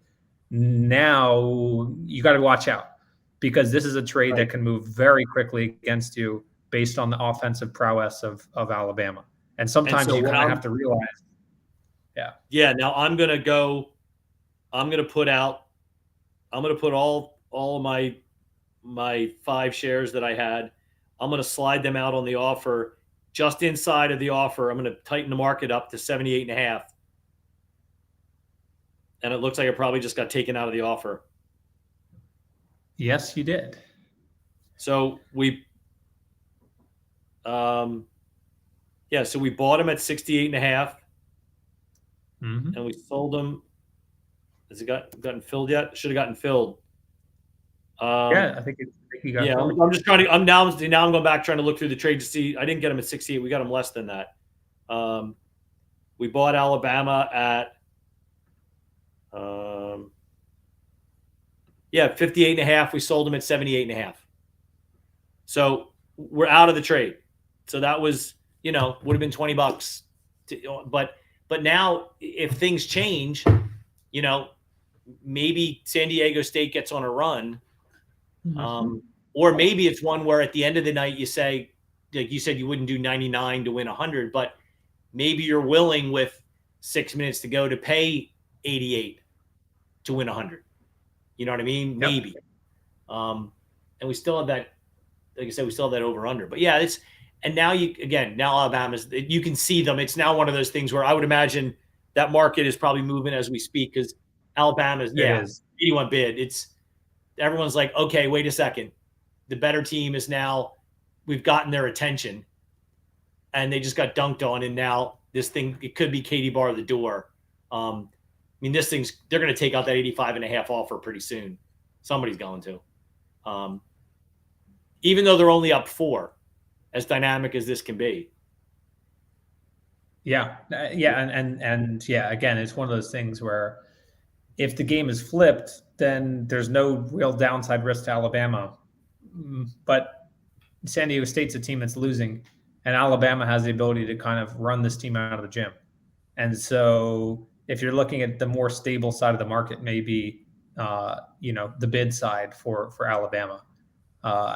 Now you got to watch out, because this is a trade that can move very quickly against you based on the offensive prowess of Alabama. And sometimes you kind of have to realize. Yeah. Yeah. Now I'm going to put all of my 5 shares that I had. I'm going to slide them out on the offer. Just inside of the offer, I'm going to tighten the market up to 78.5. And it looks like it probably just got taken out of the offer. Yes, you did. So we bought them at 68.5. and we sold him. Has it gotten filled yet? Should have gotten filled. Yeah, I think he got filled. I'm just trying to. I'm now going back trying to look through the trade to see. I didn't get him at 68. We got him less than that. We bought Alabama at 58.5. We sold him at 78.5. So we're out of the trade. So that was, would have been $20. But now if things change, maybe San Diego State gets on a run. Or maybe it's one where at the end of the night you say, like you said, you wouldn't do 99 to win 100, but maybe you're willing with 6 minutes to go to pay 88 to win 100. You know what I mean? Yep. Maybe. And we still have that, like I said, we still have that over under. But yeah, and now now Alabama's, you can see them. It's now one of those things where I would imagine that market is probably moving as we speak because Alabama's, 81 bid. Everyone's like, okay, wait a second. The better team is now, we've gotten their attention and they just got dunked on. And now this thing, it could be Katie bar the door. They're going to take out that 85.5 offer pretty soon. Somebody's going to. Even though they're only up 4, as dynamic as this can be. Yeah. And again, it's one of those things where if the game is flipped, then there's no real downside risk to Alabama. But San Diego State's a team that's losing, and Alabama has the ability to kind of run this team out of the gym. And so if you're looking at the more stable side of the market, maybe, the bid side for Alabama,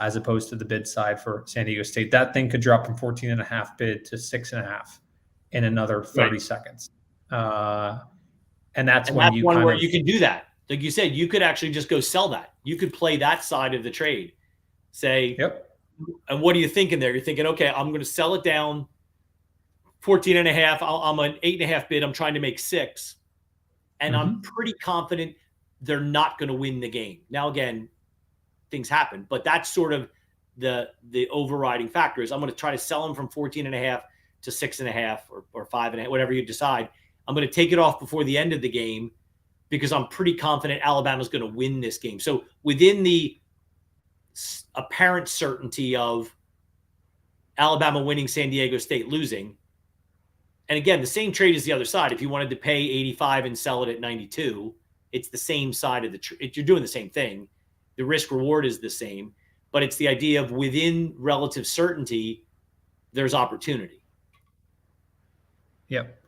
as opposed to the bid side for San Diego State, that thing could drop from 14.5 bid to 6.5 in another 30 seconds. And that's when you where you can do that. Like you said, you could actually just go sell that. You could play that side of the trade. Say, yep. And what are you thinking there? You're thinking, okay, I'm going to sell it down 14.5. I'm an 8.5 bid. I'm trying to make 6. And I'm pretty confident they're not going to win the game. Now, again, things happen, but that's sort of the overriding factor is I'm going to try to sell them from 14.5 to 6.5 or 5.5, whatever you decide. I'm going to take it off before the end of the game because I'm pretty confident Alabama's going to win this game. So within the apparent certainty of Alabama winning, San Diego State losing, and again, the same trade as the other side. If you wanted to pay 85 and sell it at 92, it's the same side of the trade. You're doing the same thing. The risk reward is the same, but it's the idea of within relative certainty, there's opportunity. Yep,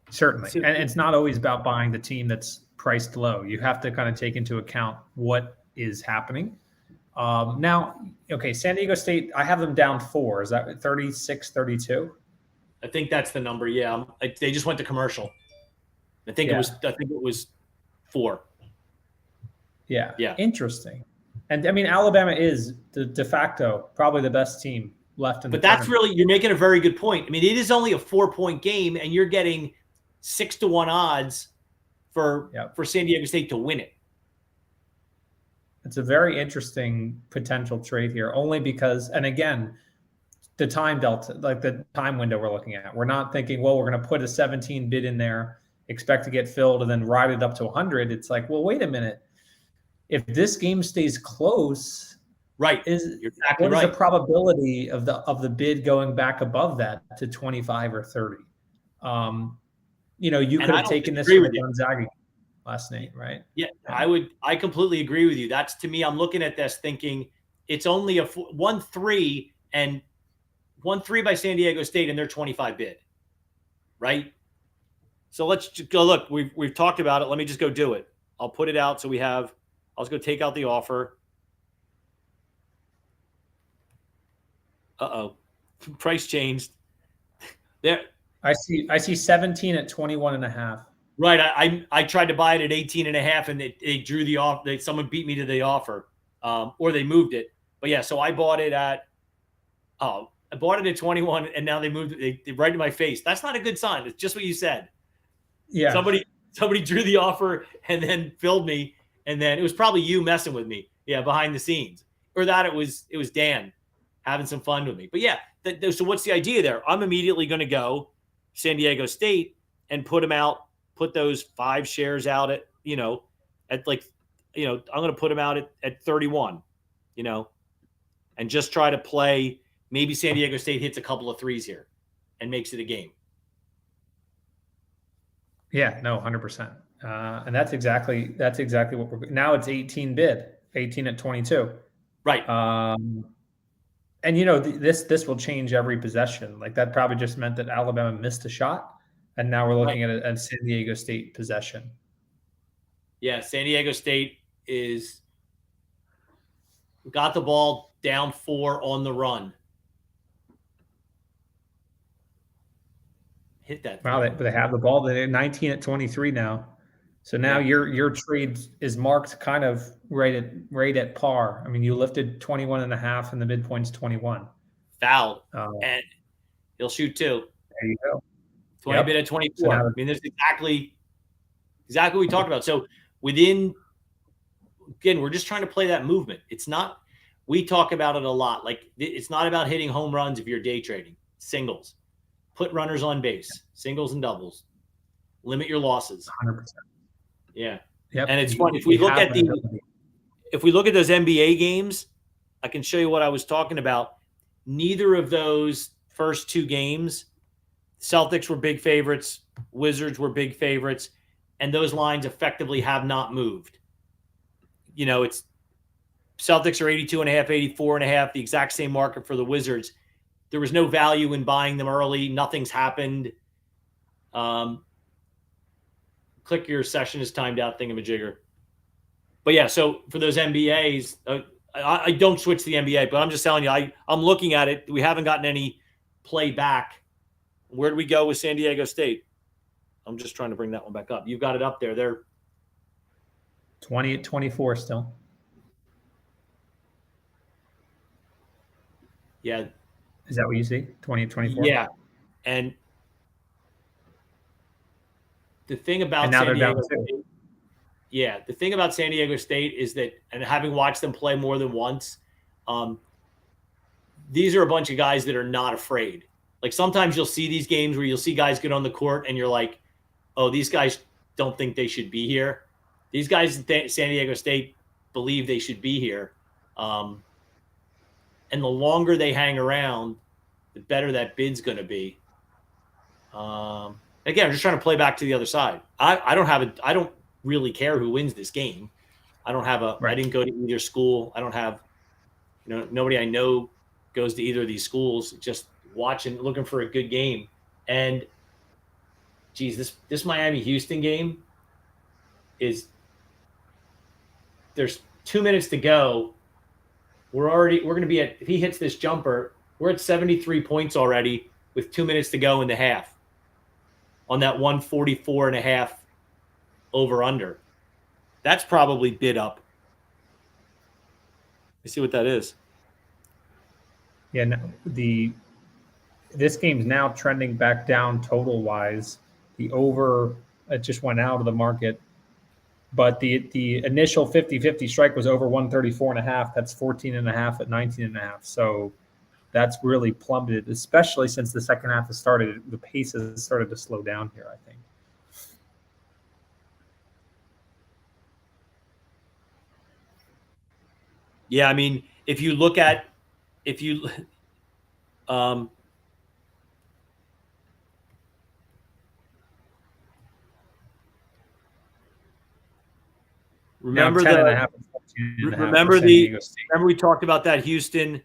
certainly. And it's not always about buying the team that's priced low. You have to kind of take into account what is happening. Now, okay, San Diego State, I have them down 4. Is that 36, 32? I think that's the number. Yeah. They just went to commercial. I think it was 4. Yeah. Yeah. Interesting. And I mean, Alabama is the de facto probably the best team left in the tournament. Really, you're making a very good point. I mean, it is only a 4-point game and you're getting 6-1 odds for San Diego State to win it. It's a very interesting potential trade here, only because, and again, the time delta, like the time window we're looking at, we're not thinking, well, we're going to put a 17 bid in there, expect to get filled, and then ride it up to 100. It's like, well, wait a minute. If this game stays close, right? What is the probability of the bid going back above that to 25 or 30? You could have taken this from Gonzaga last night, right? Yeah, I completely agree with you. That's, to me, I'm looking at this thinking it's only a 1-3 and 1-3 by San Diego State and their 25 bid, right? So let's just go look. We've talked about it. Let me just go do it. I'll put it out so we have. I'll just go take out the offer. Price changed. There. I see 17 at 21.5. Right. I tried to buy it at 18.5 and they drew the offer. Someone beat me to the offer, or they moved it. But yeah, so I bought it at 21 and now they moved it right in my face. That's not a good sign. It's just what you said. Yeah. Somebody drew the offer and then filled me. And then it was probably you messing with me. Yeah. Behind the scenes, or that it was Dan having some fun with me. But yeah. So what's the idea there? I'm immediately going to go San Diego State and put them out put those 5 shares out at, at like, I'm going to put them out at 31, and just try to play. Maybe San Diego State hits a couple of threes here and makes it a game. Yeah, no, 100%. And that's exactly what we're now. It's 18 bid, 18 at 22. Right. And this will change every possession. Like that probably just meant that Alabama missed a shot, and now we're looking at a San Diego State possession. Yeah, San Diego State got the ball down 4 on the run. Hit that. Wow, they have the ball. They're 19 at 23 now. So now your trade is marked kind of right at par. I mean, you lifted 21.5 and the midpoint's 21. Foul. And he'll shoot 2. There you go. 20 bid at 24. So I mean, that's exactly what we talked about. So again, we're just trying to play that movement. It's not, we talk about it a lot. Like, it's not about hitting home runs if you're day trading. Singles. Put runners on base. Singles and doubles. Limit your losses. 100%. Yeah. Yep. And it's fun. If we look at those NBA games, I can show you what I was talking about. Neither of those first 2 games, Celtics were big favorites, Wizards were big favorites, and those lines effectively have not moved. It's Celtics are 82.5, 84.5, the exact same market for the Wizards. There was no value in buying them early. Nothing's happened. Click your session is timed out thingamajigger. But yeah, so for those NBAs, I don't switch the NBA, but I'm just telling you, I'm looking at it. We haven't gotten any play back. Where do we go with San Diego State? I'm just trying to bring that one back up. You've got it up there. They're 20 at 24 still. Yeah. Is that what you see? 20 at 24? Yeah. And the thing about San Diego State, the thing about San Diego State is that, and having watched them play more than once, these are a bunch of guys that are not afraid. Like sometimes you'll see these games where you'll see guys get on the court and you're like, oh, these guys don't think they should be here. These guys at San Diego State believe they should be here. And the longer they hang around, the better that bid's going to be. Again, I'm just trying to play back to the other side. I don't really care who wins this game. I didn't go to either school. I don't have, nobody I know goes to either of these schools. Just looking for a good game. And geez, this Miami Houston game there's 2 minutes to go. We're going to be if he hits this jumper, we're at 73 points already with 2 minutes to go in the half on that 144.5 over under. That's probably bid up. Let's see what that is. Yeah, no, this game's now trending back down total wise. The over, it just went out of the market. But the initial 50-50 strike was over 134.5. That's 14.5 at 19.5. So that's really plummeted, especially since the second half has started. The pace has started to slow down here, I think. Yeah, I mean, if you remember we talked about that Houston,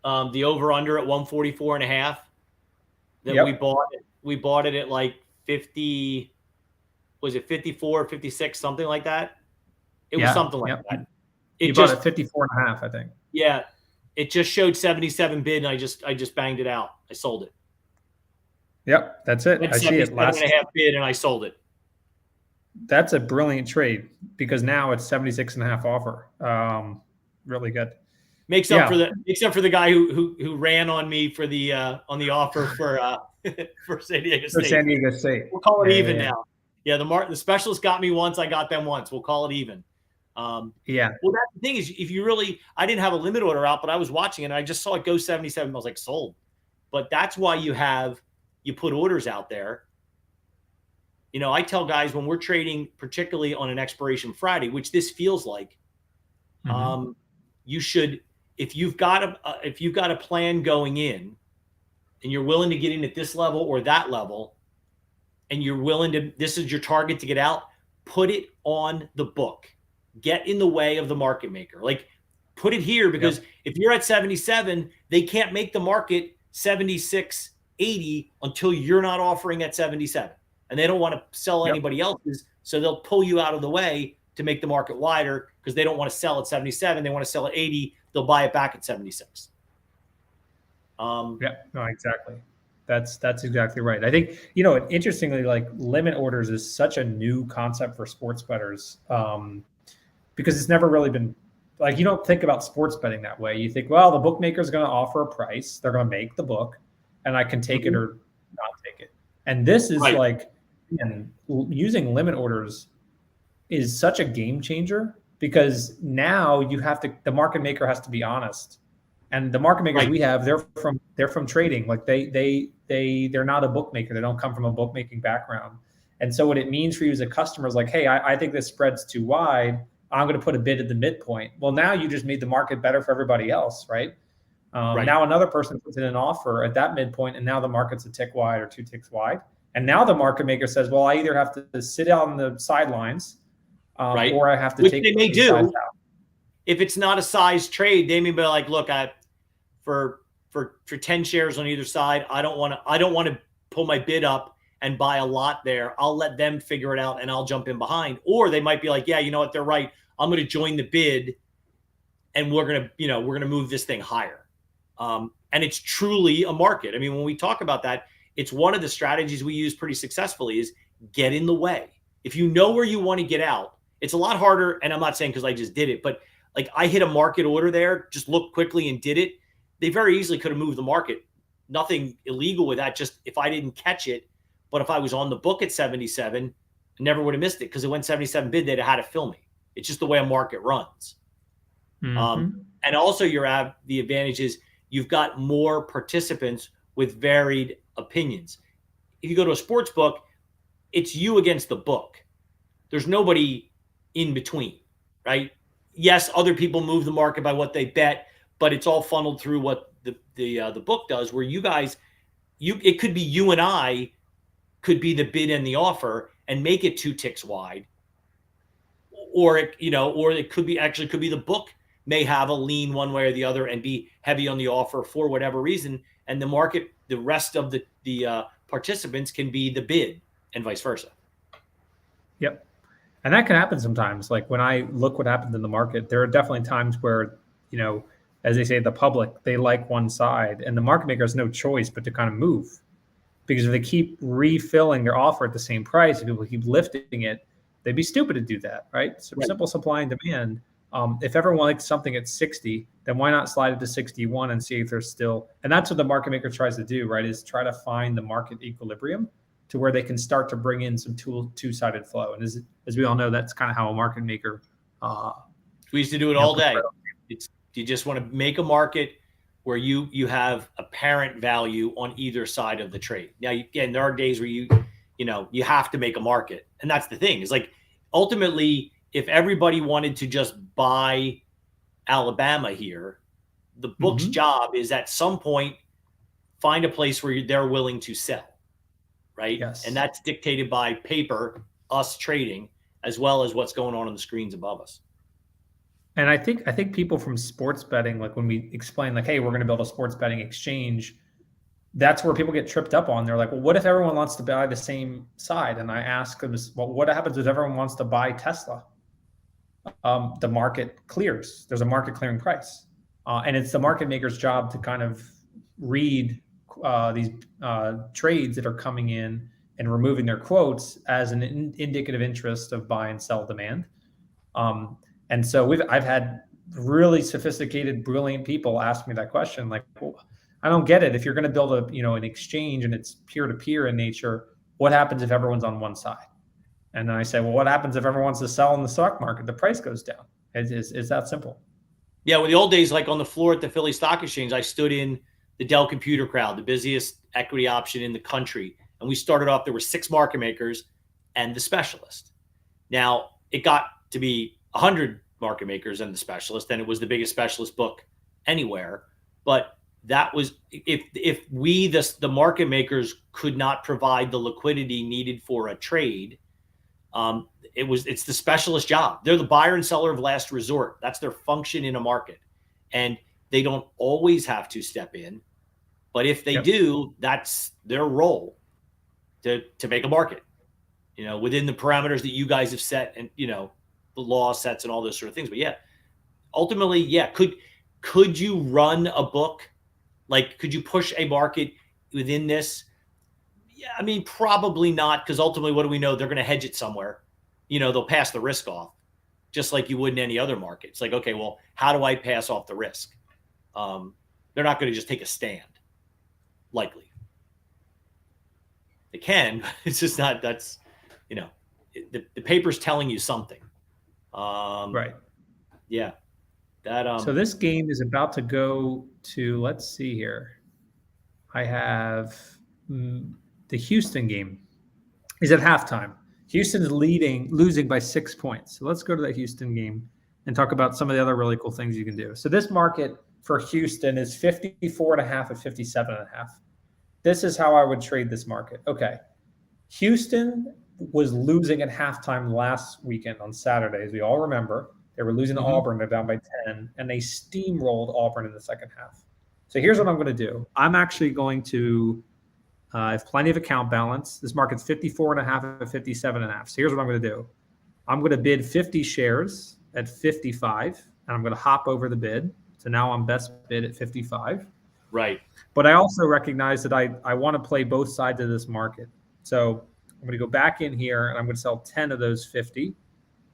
the over under at 144.5 that we bought it at like 50, was it 54, 56, something like that? It was something like that. You bought it 54.5, I think. Yeah. It just showed 77 bid and I just banged it out. I sold it. Yep, that's it. I see it last 77.5 bid and I sold it. That's a brilliant trade because now it's 76.5 offer. Really good. Makes up for the guy who ran on me for the on the offer for San Diego State. For San Diego State. We'll call it even now. Yeah, the specialist got me once, I got them once. We'll call it even. Well, that's the thing is, I didn't have a limit order out, but I was watching it and I just saw it go 77. I was like, sold. But that's why you put orders out there. I tell guys when we're trading, particularly on an expiration Friday, which this feels like, you should, if you've got a plan going in and you're willing to get in at this level or that level, and you're willing to, this is your target to get out, put it on the book. Get in the way of the market maker. Like, put it here, because if you're at 77, they can't make the market 76, 80 until you're not offering at 77. And they don't want to sell anybody else's, so they'll pull you out of the way to make the market wider, because they don't want to sell at 77. They want to sell at 80. They'll buy it back at 76. No, exactly. That's exactly right. I think, interestingly, like, limit orders is such a new concept for sports bettors, because it's never really been, like, you don't think about sports betting that way. You think, well, the bookmaker is going to offer a price. They're going to make the book, and I can take it or not take it. And this is like, and using limit orders is such a game changer, because now the market maker has to be honest. And the market makers we have, they're from trading. Like, they're not a bookmaker. They don't come from a bookmaking background. And so what it means for you as a customer is like, hey, I think this spread's too wide. I'm going to put a bid at the midpoint. Well, now you just made the market better for everybody else, right? Now another person puts in an offer at that midpoint, and now the market's a tick wide or 2 ticks wide. And now the market maker says, well, I either have to sit on the sidelines, or I have to take. Which they may do. If it's not a size trade, they may be like, look, for 10 shares on either side, I don't want to pull my bid up and buy a lot there. I'll let them figure it out and I'll jump in behind. Or they might be like, yeah, you know what, they're right. I'm going to join the bid and we're going to move this thing higher. And it's truly a market. I mean, when we talk about that, it's one of the strategies we use pretty successfully is get in the way. If you know where you want to get out, it's a lot harder. And I'm not saying because I just did it, but like, I hit a market order there, just looked quickly and did it. They very easily could have moved the market. Nothing illegal with that. Just if I didn't catch it, but if I was on the book at 77, I never would have missed it, because it went 77 bid, they'd have had to fill me. It's just the way a market runs. And also the advantage is you've got more participants with varied opinions. If you go to a sports book, it's you against the book. There's nobody in between, right? Yes, other people move the market by what they bet, but it's all funneled through what the book does, where you guys, it could be you and I could be the bid and the offer and make it 2 ticks wide. Or it could be the book may have a lean one way or the other and be heavy on the offer for whatever reason. And the market, the rest of the participants can be the bid, and vice versa. Yep. And that can happen sometimes. Like, when I look what happens in the market, there are definitely times where, as they say, the public, they like one side, and the market maker has no choice but to kind of move. Because if they keep refilling their offer at the same price, if people keep lifting it, they'd be stupid to do that, right? So simple supply and demand. If everyone likes something at 60, then why not slide it to 61 and see if there's still, and that's what the market maker tries to do, right? Is try to find the market equilibrium to where they can start to bring in some two-sided flow. And as we all know, that's kind of how a market maker. We used to do it all day. You just want to make a market where you have apparent value on either side of the trade. Now, again, there are days where you have to make a market. And that's the thing, is like, ultimately, if everybody wanted to just buy Alabama here, the book's job is at some point find a place where they're willing to sell, right? Yes. And that's dictated by paper, us trading, as well as what's going on the screens above us. And I think people from sports betting, like, when we explain, like, hey, we're going to build a sports betting exchange, that's where people get tripped up on. They're like, well, what if everyone wants to buy the same side? And I ask them, well, what happens if everyone wants to buy Tesla? The market clears. There's a market clearing price. And it's the market maker's job to kind of read these trades that are coming in and removing their quotes as an indicative interest of buy and sell demand. And so I've had really sophisticated, brilliant people ask me that question. Like, well, I don't get it. If you're going to build an exchange and it's peer-to-peer in nature, what happens if everyone's on one side? And then I say, well, what happens if everyone wants to sell in the stock market? The price goes down. It's that simple. Yeah, well, the old days, like on the floor at the Philly Stock Exchange, I stood in the Dell Computer Crowd, the busiest equity option in the country. And we started off, there were 6 market makers, and the specialist. Now, it got to be 100 market makers and the specialist, and it was the biggest specialist book anywhere. But that was, if we, the market makers, could not provide the liquidity needed for a trade, it's the specialist job. They're the buyer and seller of last resort. That's their function in a market. And they don't always have to step in, but if they do, that's their role to make a market, within the parameters that you guys have set, and, the law sets and all those sort of things. But yeah, ultimately, yeah. Could you run a book? Like, could you push a market within this? Yeah, I mean, probably not, because ultimately, what do we know? They're going to hedge it somewhere. They'll pass the risk off, just like you would in any other market. It's like, okay, well, how do I pass off the risk? They're not going to just take a stand, likely. They can, but it's just not, that's, the paper's telling you something. Right. Yeah. So this game is about to go to, let's see here. I have the Houston game is at halftime. Houston is losing by 6 points. So let's go to that Houston game and talk about some of the other really cool things you can do. So this market for Houston is 54.5 at 57.5. This is how I would trade this market. Okay. Houston was losing at halftime last weekend on Saturday, as we all remember. They were losing to Auburn. They're down by 10, and they steamrolled Auburn in the second half. So here's what I'm going to do. I'm actually going to have plenty of account balance. This market's 54.5 at 57.5. So here's what I'm going to do. I'm going to bid 50 shares at 55, and I'm going to hop over the bid. So now I'm best bid at 55. Right. But I also recognize that I want to play both sides of this market. So I'm going to go back in here, and I'm going to sell 10 of those 50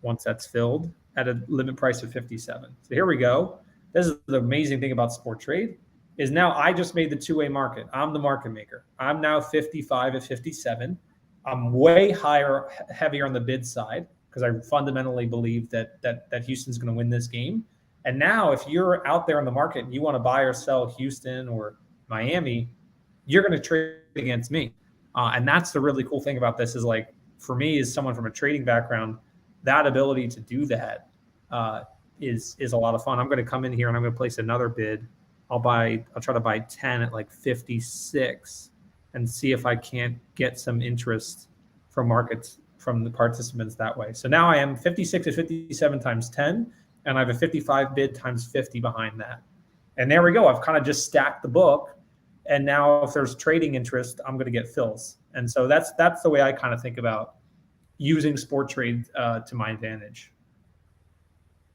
once that's filled at a limit price of 57. So here we go. This is the amazing thing about Sporttrade is now I just made the two-way market. I'm the market maker. I'm now 55 at 57. I'm way heavier on the bid side because I fundamentally believe that Houston's going to win this game. And now if you're out there in the market and you want to buy or sell Houston or Miami, you're going to trade against me. And that's the really cool thing about this is, like, for me, as someone from a trading background, that ability to do that is a lot of fun. I'm going to come in here and I'm going to place another bid. I'll try to buy 10 at like 56 and see if I can't get some interest from markets from the participants that way. So now I am 56 at 57 times 10, and I have a 55 bid times 50 behind that. And there we go. I've kind of just stacked the book. And now if there's trading interest, I'm going to get fills. And so that's the way I kind of think about using Sporttrade to my advantage.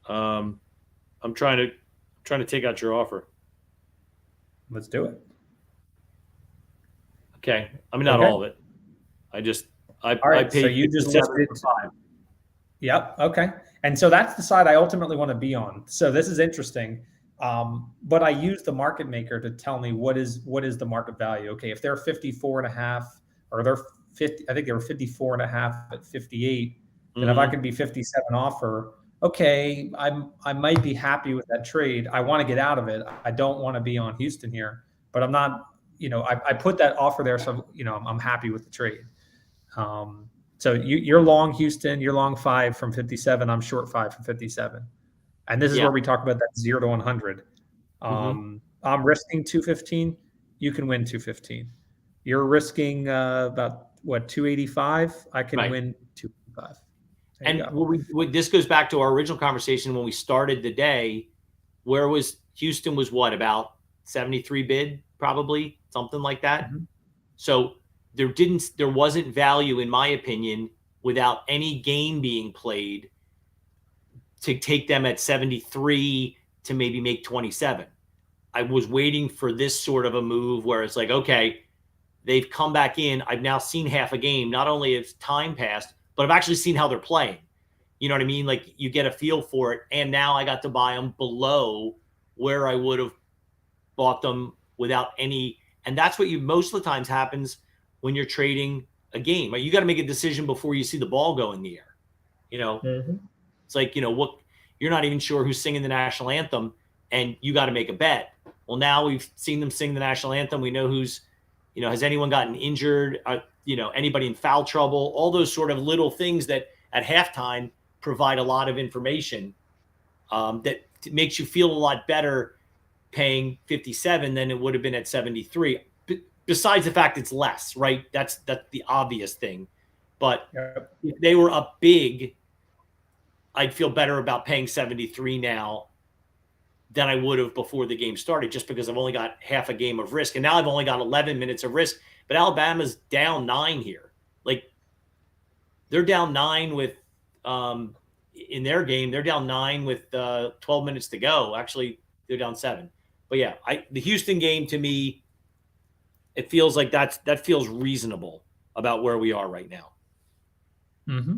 I'm trying to take out your offer. Let's do it. Okay. I mean, not all of it. I paid. So you just listed 5. Yep. Okay. And so that's the side I ultimately want to be on. So this is interesting. But I use the market maker to tell me what is the market value. Okay. If they're 54.5 or they're 50, I think they were 54.5 at 58. Then if I can be 57 offer, okay, I might be happy with that trade. I want to get out of it. I don't want to be on Houston here, but I'm not, I put that offer there. So, I'm happy with the trade. So you're long Houston, you're long 5 from 57. I'm short 5 from 57. And this is where we talk about that 0 to 100. I'm risking 215. You can win 215. You're risking about 285. I can win 285. And this goes back to our original conversation when we started the day, where Houston was what, about 73 bid, probably something like that. So there wasn't value, in my opinion, without any game being played, to take them at 73 to maybe make 27. I was waiting for this sort of a move where it's like, okay, they've come back in. I've now seen half a game. Not only has time passed, but I've actually seen how they're playing. You know what I mean? Like, you get a feel for it. And now I got to buy them below where I would have bought them without any. And that's what most of the times happens when you're trading a game. Right? You got to make a decision before you see the ball go in the air. It's like, you're not even sure who's singing the national anthem, and you got to make a bet. Well, now we've seen them sing the national anthem. We know who's, has anyone gotten injured? anybody in foul trouble, all those sort of little things that at halftime provide a lot of information that makes you feel a lot better paying 57 than it would have been at 73. Besides the fact it's less, right? That's the obvious thing. But if they were up big, I'd feel better about paying 73 now than I would have before the game started, just because I've only got half a game of risk. And now I've only got 11 minutes of risk. But Alabama's down 9 here. Like, they're down 9 with in their game. They're down 9 with 12 minutes to go. Actually, they're down 7. But yeah, the Houston game, to me, it feels like that feels reasonable about where we are right now. Mm-hmm.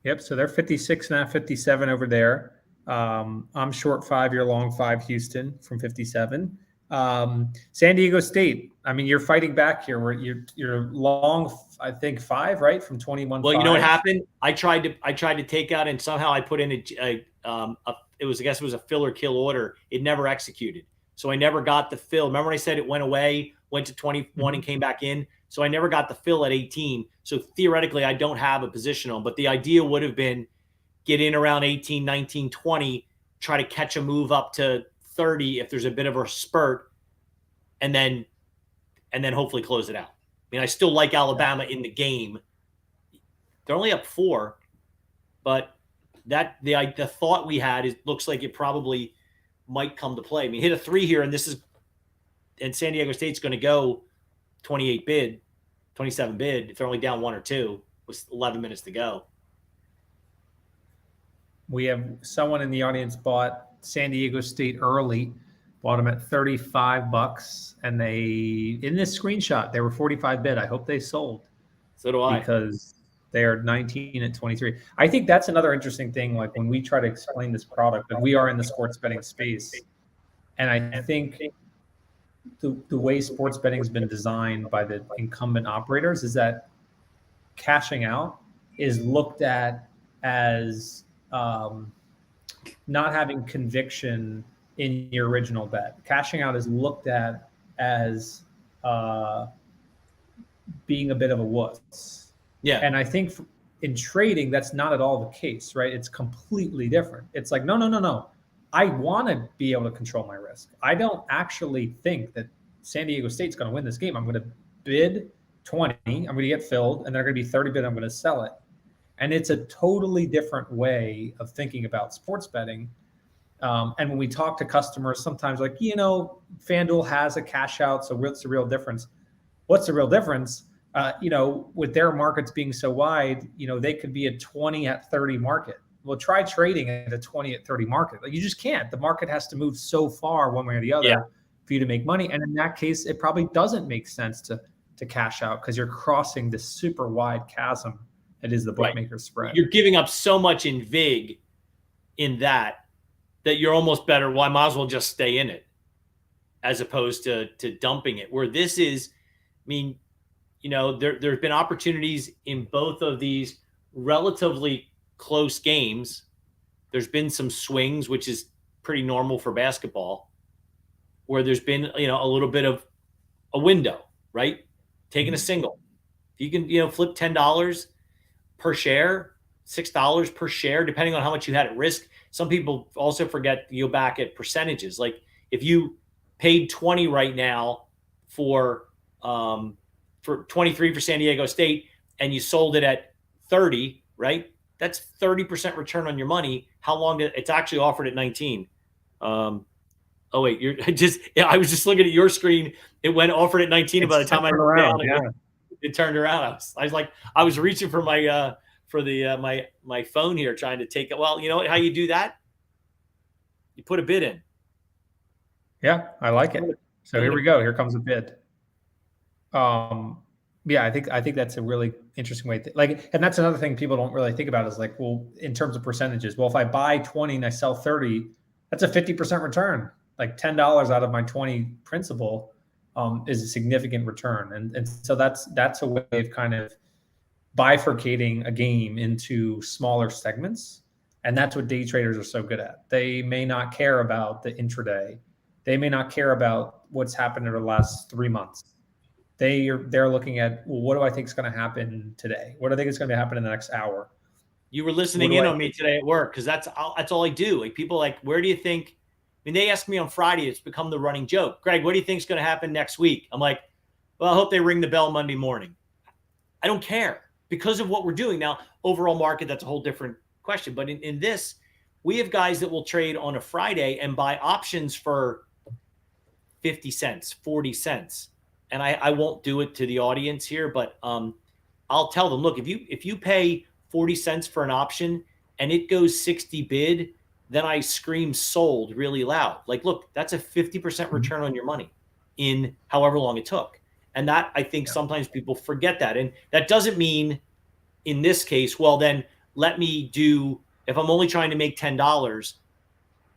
Yep. So they're 56.5, 57 over there. I'm short 5, you're long 5 Houston from 57. San Diego State. I mean, you're fighting back here. Where you're long, I think 5, right, from 21. Well, you know what happened? I tried to take out, and somehow I put in I guess it was a fill or kill order. It never executed, so I never got the fill. Remember when I said it went away, went to 21 and came back in? So I never got the fill at 18. So theoretically, I don't have a position on. But the idea would have been get in around 18, 19, 20, try to catch a move up to 30 if there's a bit of a spurt, and then hopefully close it out. I mean, I still like Alabama in the game. They're only up 4, but the thought we had looks like it probably might come to play. I mean, hit a 3 here, and San Diego State's going to go 28 bid, 27 bid if they're only down 1 or 2 with 11 minutes to go. We have someone in the audience bought San Diego State early, bought them at $35, and in this screenshot they were 45 bid. I hope they sold. So do I, because they are 19 at 23. I think that's another interesting thing. Like when we try to explain this product, like we are in the sports betting space, and I think the way sports betting has been designed by the incumbent operators is that cashing out is looked at as not having conviction in your original bet. Cashing out is looked at as being a bit of a wuss. Yeah. And I think in trading, that's not at all the case, right? It's completely different. It's like, no. I want to be able to control my risk. I don't actually think that San Diego State's going to win this game. I'm going to bid 20. I'm going to get filled, and they're going to be 30 bid. I'm going to sell it. And it's a totally different way of thinking about sports betting. And when we talk to customers, sometimes like, FanDuel has a cash out. So what's the real difference? What's the real difference? With their markets being so wide, they could be a 20 at 30 market. Well, try trading at a 20 at 30 market. Like, you just can't. The market has to move so far one way or the other for you to make money. And in that case, it probably doesn't make sense to cash out because you're crossing this super wide chasm that is the bookmaker spread. You're giving up so much in VIG in that you're almost better. Well, I might as well just stay in it as opposed to dumping it. Where this is, I mean, there's been opportunities in both of these relatively close games. There's been some swings, which is pretty normal for basketball, where there's been, a little bit of a window, right? Taking a single. You can, flip $10 per share, $6 per share, depending on how much you had at risk. Some people also forget to go back at percentages. Like if you paid 20 right now for 23 for San Diego State and you sold it at 30, right? That's 30% return on your money. How long it's actually offered at 19? Oh wait, I was just looking at your screen. It went offered at 19. By the time I looked down, it turned around. I was reaching for my my phone here, trying to take it. Well, you know how you do that? You put a bid in. Yeah, I like it. So here we go. Here comes a bid. Yeah, I think that's a really interesting way. And that's another thing people don't really think about is like, well, in terms of percentages. Well, if I buy 20 and I sell 30, that's a 50% return. Like $10 out of my 20 principal is a significant return. And so that's a way of kind of bifurcating a game into smaller segments. And that's what day traders are so good at. They may not care about the intraday. They may not care about what's happened over the last 3 months. they're looking at, well, what do I think is going to happen today? What do I think is going to happen in the next hour? You were listening in on me today at work because that's all I do. Like people like, where do you think? I mean, they ask me on Friday. It's become the running joke. Greg, what do you think is going to happen next week? I'm like, well, I hope they ring the bell Monday morning. I don't care because of what we're doing now. Overall market, that's a whole different question. But in this, we have guys that will trade on a Friday and buy options for 50 cents, 40 cents. And I won't do it to the audience here, but I'll tell them, look, if you pay 40 cents for an option and it goes 60 bid, then I scream sold really loud. Like, look, that's a 50% return on your money in however long it took. And that, I think sometimes people forget that. And that doesn't mean in this case, well, then let me do, if I'm only trying to make $10,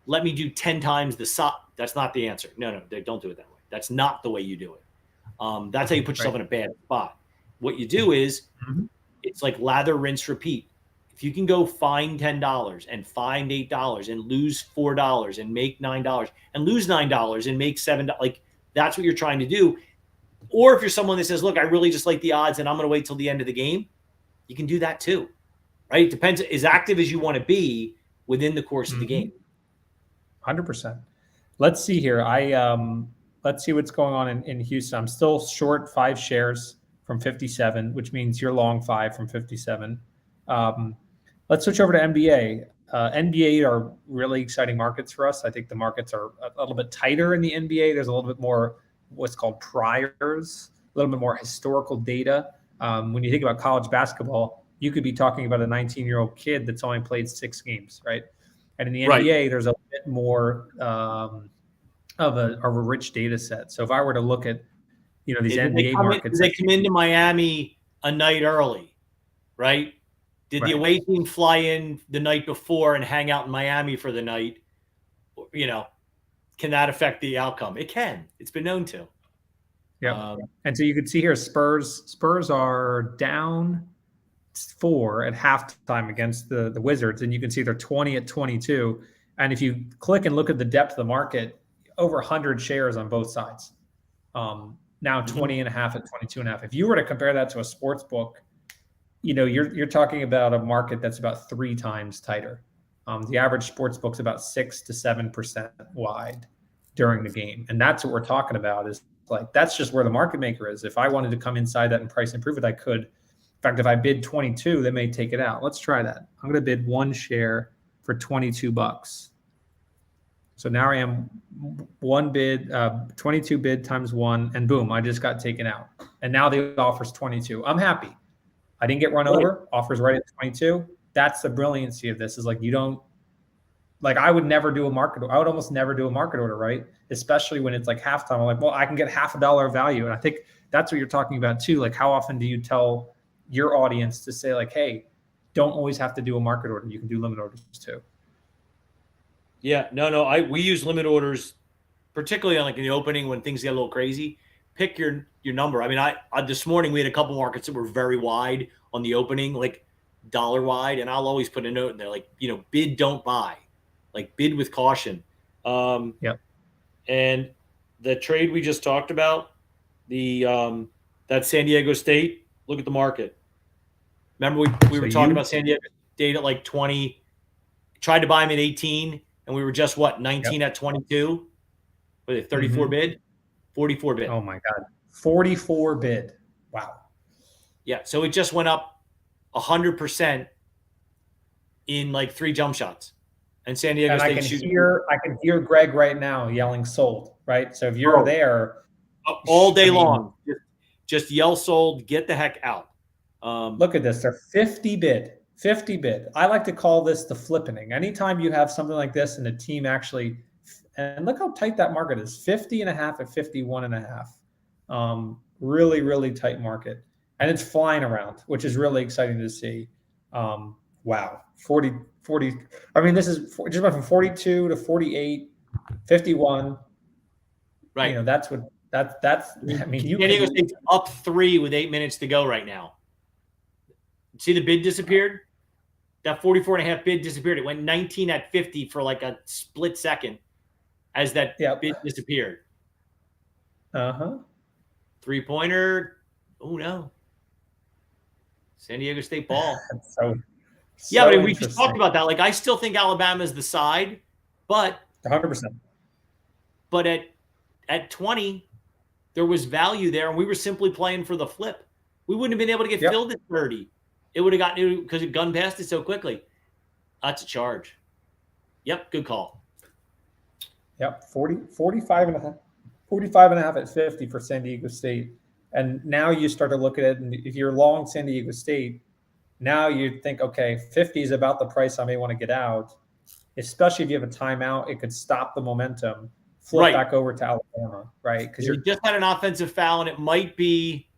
let me do 10 times the size. That's not the answer. No, don't do it that way. That's not the way you do it. That's how you put yourself in a bad spot. What you do is it's like lather, rinse, repeat. If you can go find $10 and find $8 and lose $4 and make $9 and lose $9 and make $7, like that's what you're trying to do. Or if you're someone that says, look, I really just like the odds and I'm going to wait till the end of the game, you can do that too, right? It depends as active as you want to be within the course of the game. 100%. Let's see here. Let's see what's going on in Houston. I'm still short 5 shares from 57, which means you're long 5 from 57. Let's switch over to NBA. NBA are really exciting markets for us. I think the markets are a little bit tighter in the NBA. There's a little bit more what's called priors, a little bit more historical data. When you think about college basketball, you could be talking about a 19-year-old kid that's only played 6 games, right? And in the NBA, there's a bit more of a rich data set. So if I were to look at, these NBA markets, they come into Miami a night early, right? Did the away team fly in the night before and hang out in Miami for the night? Can that affect the outcome? It can. It's been known to. Yeah. And so you can see here, Spurs are down 4 at halftime against the Wizards, and you can see they're 20 at 22. And if you click and look at the depth of the market, over 100 shares on both sides. Now 20 and a half at 22 and a half. If you were to compare that to a sports book, you're talking about a market that's about 3 times tighter. The average sports book's about 6 to 7% wide during the game. And that's what we're talking about, is like, that's just where the market maker is. If I wanted to come inside that and price improve it, I could. In fact, if I bid 22, they may take it out. Let's try that. I'm going to bid 1 share for $22. So now I am 1 bid, 22 bid times 1, and boom, I just got taken out. And now the offer's 22. I'm happy. I didn't get run over. Offers right at 22. That's the brilliancy of this, is like, you don't, like, I would never do a market. I would almost never do a market order, right? Especially when it's like halftime. I'm like, well, I can get $0.50 of value. And I think that's what you're talking about too. Like, how often do you tell your audience to say, like, hey, don't always have to do a market order. You can do limit orders too. Yeah, no. We use limit orders, particularly on like in the opening when things get a little crazy. Pick your number. I mean, I this morning we had a couple markets that were very wide on the opening, like dollar wide, and I'll always put a note in there, like, bid, don't buy, like bid with caution. Yep. And the trade we just talked about, that San Diego State. Look at the market. Remember we were talking about San Diego State at like 20. Tried to buy them at 18. And we were just 19 at 22 with a 34 bid, 44 bid. Oh my God. 44 bid. Wow. Yeah. So it just went up 100% in like 3 jump shots. And San Diego State I can hear Greg right now yelling sold, right? So if you're there all day long, just yell sold, get the heck out. Look at this. They're 50 bid. 50 bid. I like to call this the flippening. Anytime you have something like this and a team actually, and look how tight that market is, 50 and a half at 51 and a half. Really, really tight market. And it's flying around, which is really exciting to see. Wow. 40. I mean, this is just went from 42 to 48, 51. Right. That's I mean, San Diego State's up 3 with 8 minutes to go right now. See the bid disappeared? That 44 and a half bid disappeared. It went 19 at 50 for like a split second as that bid disappeared. 3-pointer. Oh, no. San Diego State ball. So yeah, but we just talked about that. Like, I still think Alabama's the side, but 100%. But at 20, there was value there, and we were simply playing for the flip. We wouldn't have been able to get filled at 30. It would have gotten because it gunned past it so quickly. That's a charge. Yep, good call. Yep, 45 and a half at 50 for San Diego State. And now you start to look at it, and if you're long San Diego State, now you think, okay, 50 is about the price I may want to get out, especially if you have a timeout. It could stop the momentum, flip back over to Alabama, right? Because you just had an offensive foul, and it might be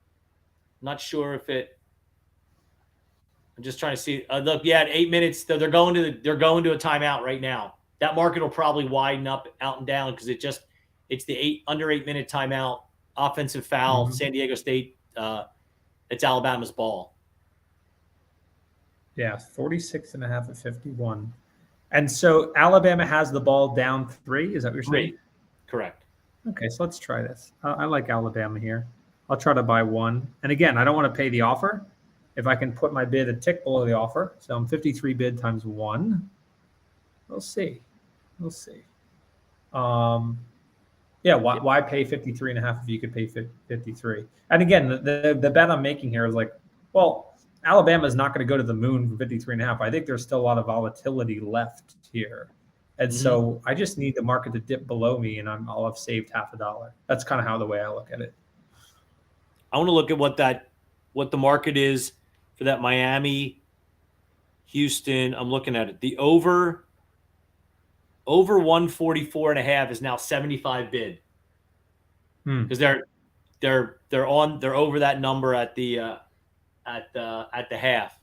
– not sure if it – I'm just trying to see. Look, at 8 minutes, they're going to a timeout right now. That market will probably widen up, out and down, because it's the under 8 minute timeout, offensive foul, San Diego State. It's Alabama's ball. Yeah, 46 and a half at 51. And so Alabama has the ball down 3. Is that what you're saying? 3. Correct. Okay, so let's try this. I like Alabama here. I'll try to buy 1. And again, I don't want to pay the offer. If I can put my bid a tick below the offer. So I'm 53 bid times 1. We'll see. Why pay 53 and a half if you could pay 53? And again, the bet I'm making here is like, well, Alabama is not going to go to the moon for 53 and a half. I think there's still a lot of volatility left here. And so I just need the market to dip below me, and I'll have saved $0.50. That's kind of the way I look at it. I want to look at what the market is for that Miami, Houston. I'm looking at it. The over 144 and a half is now 75 bid. Because they're over that number at the half.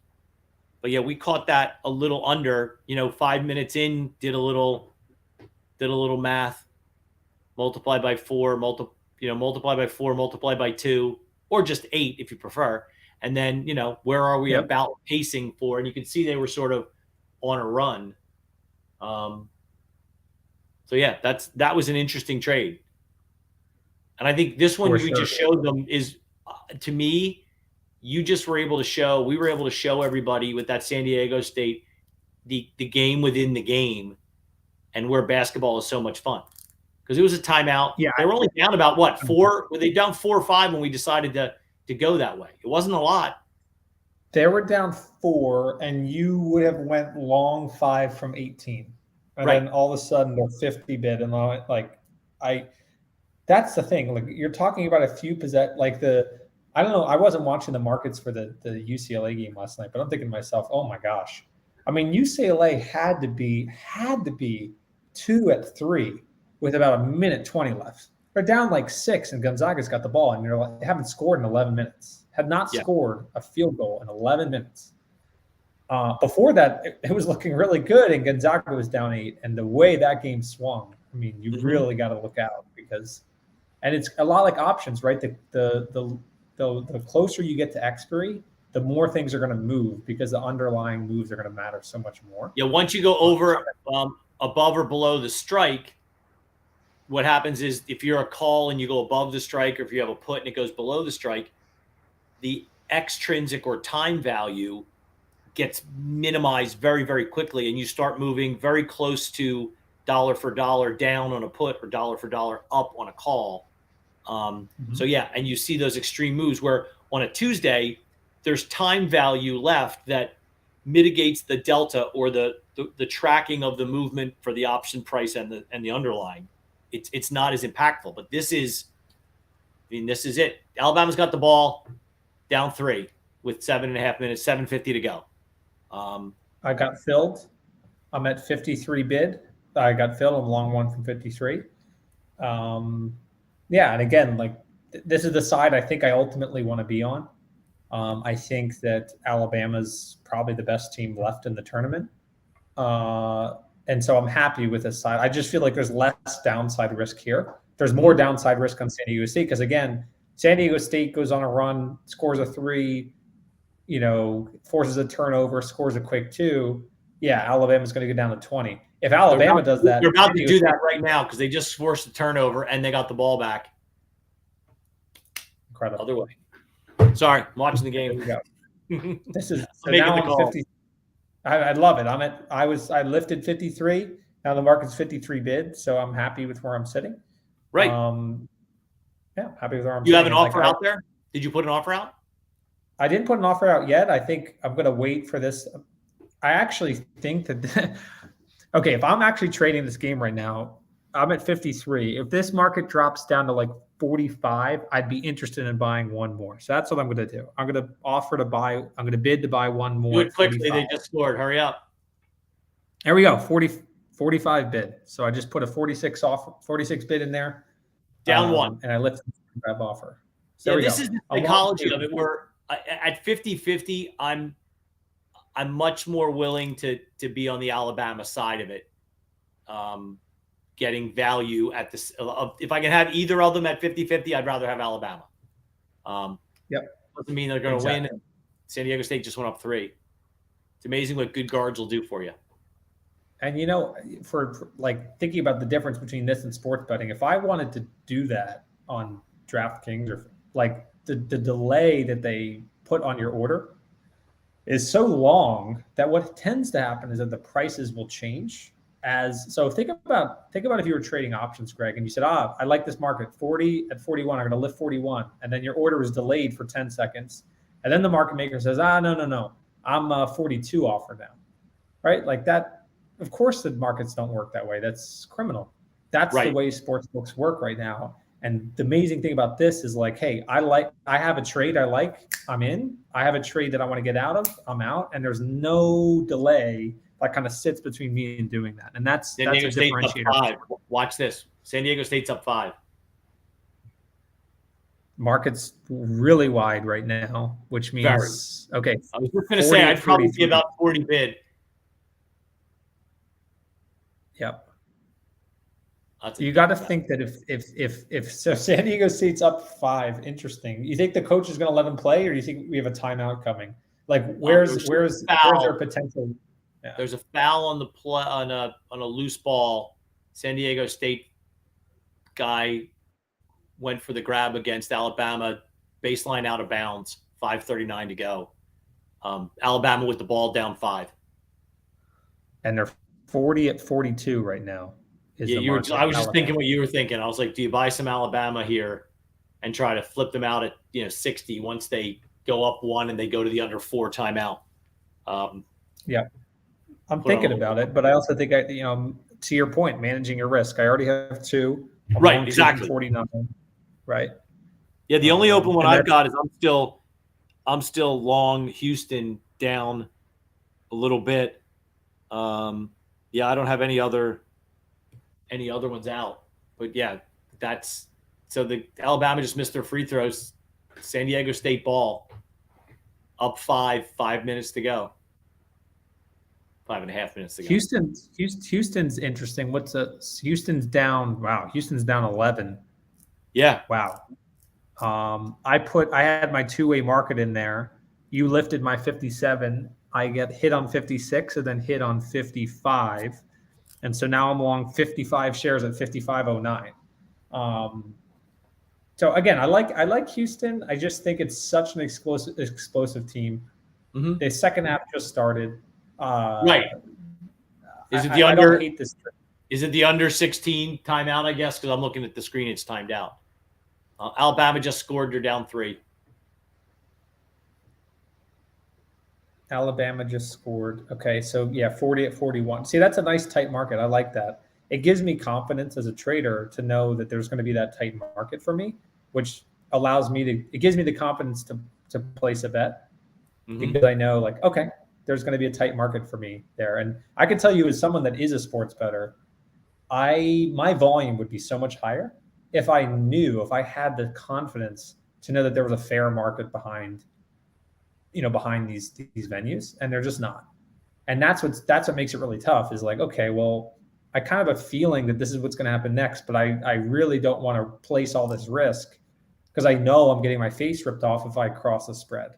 But yeah, we caught that a little under, 5 minutes in, did a little math, multiply by 4, multiply by 4, multiply by 2, or just 8 if you prefer. And then, where are we about pacing for? And you can see they were sort of on a run. So yeah, that was an interesting trade. And I think this one just showed them is, to me, we were able to show everybody with that San Diego State, the game within the game, and where basketball is so much fun. Because it was a timeout. Yeah. They were only down about 4? Were they down 4 or 5 when we decided to go that way? It wasn't a lot. They were down 4, and you would have went long 5 from 18. And then all of a sudden they're 50 bid, and that's the thing. Like, you're talking about a few I don't know. I wasn't watching the markets for the UCLA game last night, but I'm thinking to myself, oh my gosh. I mean, UCLA had to be 2 at 3 with about 1:20 left. They're down 6, and Gonzaga's got the ball, and they haven't scored in 11 minutes. Had not scored a field goal in 11 minutes. Before that, it was looking really good, and Gonzaga was down 8. And the way that game swung, I mean, you really got to look out, and it's a lot like options, right? The closer you get to expiry, the more things are going to move, because the underlying moves are going to matter so much more. Yeah, once you go over, above or below the strike, what happens is if you're a call and you go above the strike, or if you have a put and it goes below the strike, the extrinsic or time value gets minimized very, very quickly, and you start moving very close to dollar for dollar down on a put or dollar for dollar up on a call. So yeah, and you see those extreme moves where on a Tuesday, there's time value left that mitigates the delta or the tracking of the movement for the option price and the underlying. It's not as impactful, but this is it. Alabama's got the ball down 3 with 7.5 minutes, 7:50 to go. I got filled. I'm at 53 bid. I got filled on the long one from 53. Yeah, and again, this is the side I think I ultimately want to be on. I think that Alabama's probably the best team left in the tournament. And so I'm happy with this side. I just feel like there's less downside risk here. There's more downside risk on San Diego State, because, again, San Diego State goes on a run, scores a 3, forces a turnover, scores a quick 2. Yeah, Alabama's going to go down to 20. If Alabama does that, they're about to do that right now, because they just forced a turnover and they got the ball back. incredible. Other way. Sorry, I'm watching the game. There we go. This is so making now the I'm call. 50. I love it. I lifted 53. Now the market's 53 bid, so I'm happy with where I'm sitting. Right. Yeah, happy with where I'm You sitting. have an offer out there? Did you put an offer out? I didn't put an offer out yet. I think I'm going to wait for this. I actually think that, okay, if I'm actually trading this game right now, I'm at 53. If this market drops down to like 45, I'd be interested in buying one more. So that's what I'm going to do. I'm going to offer to buy. I'm going to bid to buy one more. Do it quickly. They just scored. Hurry up. There we go. 45 bid. So I just put a 46 bid in there. Down one. And I lifted the grab offer. So this is the psychology of it, where at 50-50, I'm much more willing to be on the Alabama side of it, getting value at this. If I can have either of them at 50-50, I'd rather have Alabama. Yep. Doesn't mean they're going to win. San Diego State just went up 3. It's amazing what good guards will do for you. And, you know, for like thinking about the difference between this and sports betting, if I wanted to do that on DraftKings, or like the delay that they put on your order is so long that what tends to happen is that the prices will change. So think about if you were trading options, Greg, and you said, I like this market 40 at 41, I'm going to lift 41. And then your order was delayed for 10 seconds. And then the market maker says, no, I'm 42 offer now. Right? Like that. Of course, the markets don't work that way. That's criminal. That's right. The way sports books work right now. And the amazing thing about this is like, hey, I have a trade I like, I'm in. I have a trade that I want to get out of, I'm out. And there's no delay that kind of sits between me and doing that. And that's a differentiator. Up 5. Watch this. San Diego State's up 5. Market's really wide right now, which means, okay. I was just going to say, I'd probably be about 40 bid. Yep. You got to think that if San Diego State's up 5, interesting. You think the coach is going to let him play, or do you think we have a timeout coming? Like where's their potential? Yeah. There's a foul on the play on a loose ball. San Diego State guy went for the grab against Alabama, baseline out of bounds, 5:39 to go. Alabama with the ball down 5. And they're 40 at 42 right now. Yeah, I was just thinking what you were thinking. I was like, do you buy some Alabama here and try to flip them out at 60 once they go up 1 and they go to the under 4 timeout? Yeah, I'm thinking about it, but I also think to your point, managing your risk. I already have 2. Right, exactly. 49. Right. Yeah, the only open one I've got is I'm still long Houston down a little bit. Yeah, I don't have any other ones out. But yeah, so the Alabama just missed their free throws. San Diego State ball up 5 minutes to go. 5.5 minutes to go. Houston's interesting. Houston's down? Wow, Houston's down 11. Yeah. Wow. I had my two-way market in there. You lifted my 57. I get hit on 56 and then hit on 55. And so now I'm along 55 shares at 55.09. So again, I like Houston. I just think it's such an explosive team. Mm-hmm. The second half just started. Right. Is it I don't hate this trip. Is it the under 16 timeout, I guess? Because I'm looking at the screen, it's timed out. Alabama just scored. They're down 3. Alabama just scored. Okay, so yeah, 40 at 41. See, that's a nice tight market. I like that. It gives me confidence as a trader to know that there's going to be that tight market for me, which allows me it gives me the confidence to place a bet, because I know, like, okay, there's going to be a tight market for me there. And I can tell you, as someone that is a sports bettor, my volume would be so much higher if I had the confidence to know that there was a fair market behind these venues, and they're just not. And that's what makes it really tough, is like, okay, well, I kind of have a feeling that this is what's going to happen next, but I really don't want to place all this risk because I know I'm getting my face ripped off if I cross the spread.